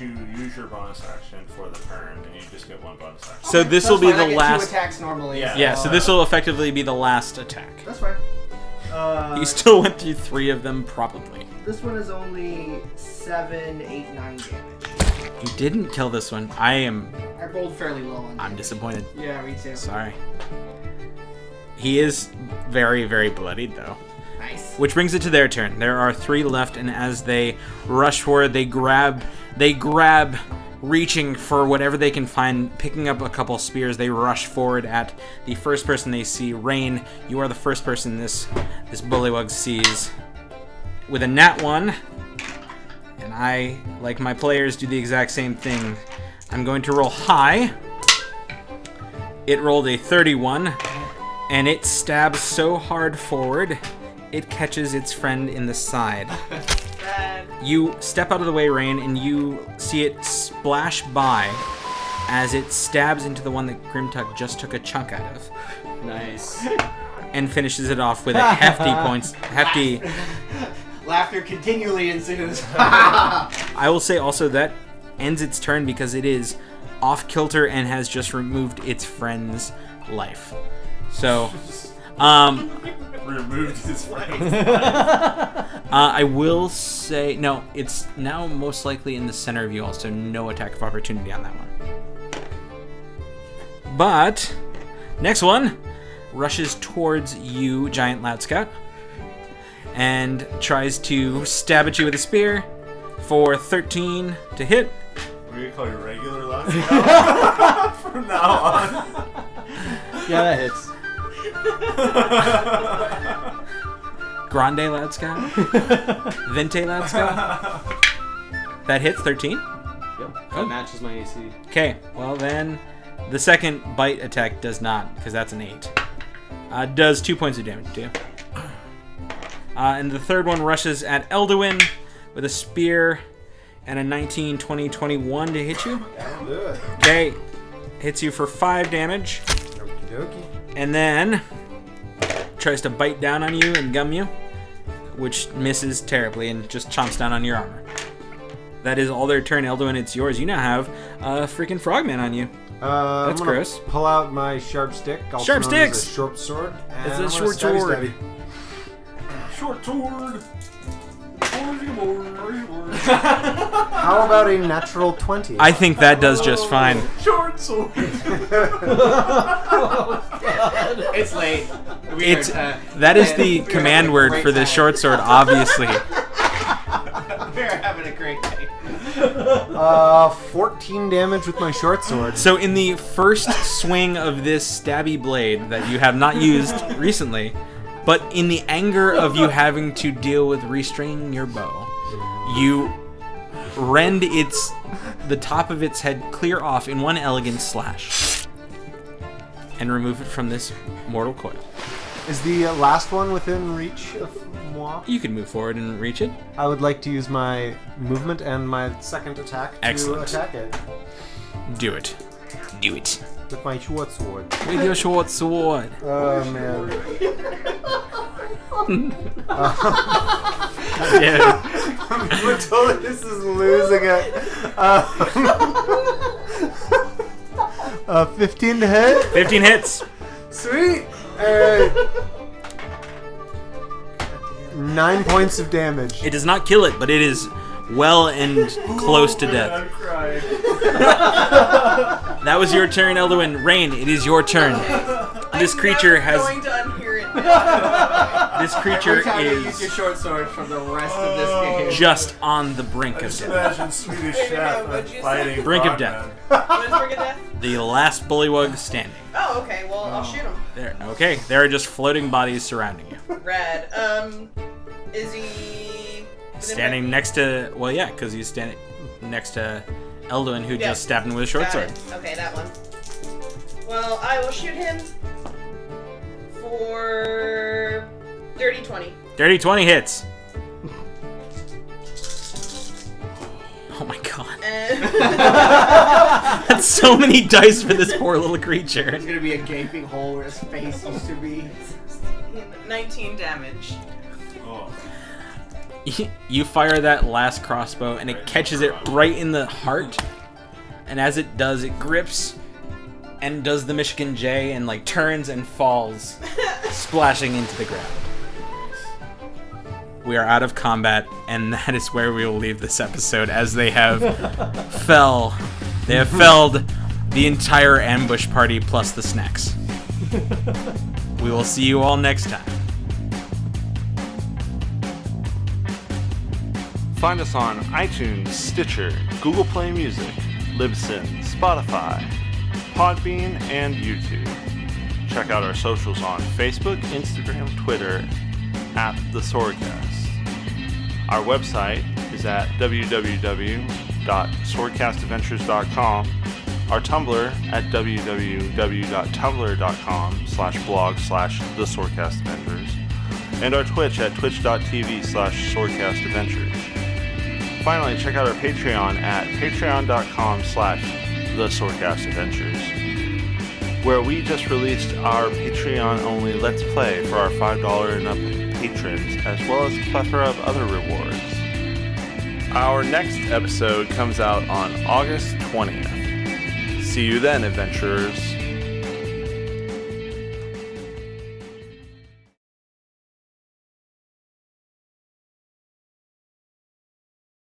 you use your bonus action for the turn, and you just get 1 bonus action. So this will That's be fine, I the get last. 2 attacks normally. Yeah. Yeah, so this will effectively be the last attack. That's fine. You still went through 3 of them, probably. This one is only 7, 8, 9 damage. You didn't kill this one. I rolled fairly low on I'm damage. disappointed. Yeah, me too. Sorry. He is very, very bloodied, though. Nice. Which brings it to their turn. There are 3 left, and as they rush forward, they grab, reaching for whatever they can find, picking up a couple spears. They rush forward at the first person they see. Rain, you are the first person this bullywug sees. With a nat 1, and I, like my players, do the exact same thing. I'm going to roll high. It rolled a 31. And it stabs so hard forward, it catches its friend in the side. Bad. You step out of the way, Rain, and you see it splash by as it stabs into the one that Grimtuck just took a chunk out of, Nice. and finishes it off with a hefty. Laughter continually ensues. I will say also that ends its turn because it is off kilter and has just removed its friend's life. So, Removed his friend. I will say, no, it's now most likely in the center of you all, so no attack of opportunity on that one. But, next one rushes towards you, Giant Loud Scout, and tries to stab at you with a spear for 13 to hit. We're gonna call you regular last now. From now on. Yeah, that hits. Grande Loud Scout. Vente Loud Scout. That hits 13. Yep. That matches my AC. Okay, well then, the second bite attack does not, because that's an 8. Does 2 points of damage to you. And the third one rushes at Elduin with a spear and a 19, 20, 21 to hit you. That'll do it. Okay. Hits you for 5 damage. Okie dokie. And then tries to bite down on you and gum you, which misses terribly and just chomps down on your armor. That is all their turn. Elduin, it's yours. You now have a freaking frogman on you. That's gross. Pull out my sharp stick. Also Sharp known sticks! as a short sword. And It's a I'm gonna short stabby sword. stabby. Short sword. How about a natural 20? I think that does just fine. Short sword. It's late. That is the command word for the short sword, obviously. We're having a great day. 14 damage with my short sword. So in the first swing of this stabby blade that you have not used recently, but in the anger of you having to deal with restraining your bow, you rend the top of its head clear off in one elegant slash and remove it from this mortal coil. Is the last one within reach of moi? You can move forward and reach it. I would like to use my movement and my second attack to Excellent. attack it Do it. Do it. with my short sword. With your short sword. Oh man. Yeah. This is losing it. 15 to hit. 15 hits. Sweet. Alright. 9 points of damage. It does not kill it, but it is well and close to death. I'm crying. That was your turn, Elduin. Rain, it is your turn. This creature I'm has. going to unhear it. This creature Every time you use your is short sword from the rest of this game. just on the brink of Just death. imagine Swedish Chef what'd you say? fighting Brink of frogmen. What is Brink of Death? The last bullywug standing. Oh, okay. Well, I'll shoot him. There. Okay. There are just floating bodies surrounding you. Rad. Is he Standing next to. Well, yeah, because he's standing next to Elduin, who Yeah. just stabbed him with a short Got sword. it. Okay, that one. Well, I will shoot him for 30-20. Dirty 20 hits. Oh my god. And That's so many dice for this poor little creature. There's gonna be a gaping hole where his face used to be. 19 damage. Oh. You fire that last crossbow and it catches it right in the heart. And as it does, it grips and does the Michigan J and like turns and falls, splashing into the ground. We are out of combat, and that is where we will leave this episode, as they have They have felled the entire ambush party plus the snacks. We will see you all next time. Find us on iTunes, Stitcher, Google Play Music, Libsyn, Spotify, Podbean, and YouTube. Check out our socials on Facebook, Instagram, Twitter, at The Swordcast. Our website is at www.swordcastadventures.com. Our Tumblr at www.tumblr.com/blog/theswordcastadventures. And our Twitch at twitch.tv/swordcastadventures. Finally, check out our Patreon at patreon.com/theswordcastadventures, where we just released our Patreon-only Let's Play for our $5 and up patrons, as well as a plethora of other rewards. Our next episode comes out on August 20th. See you then, adventurers.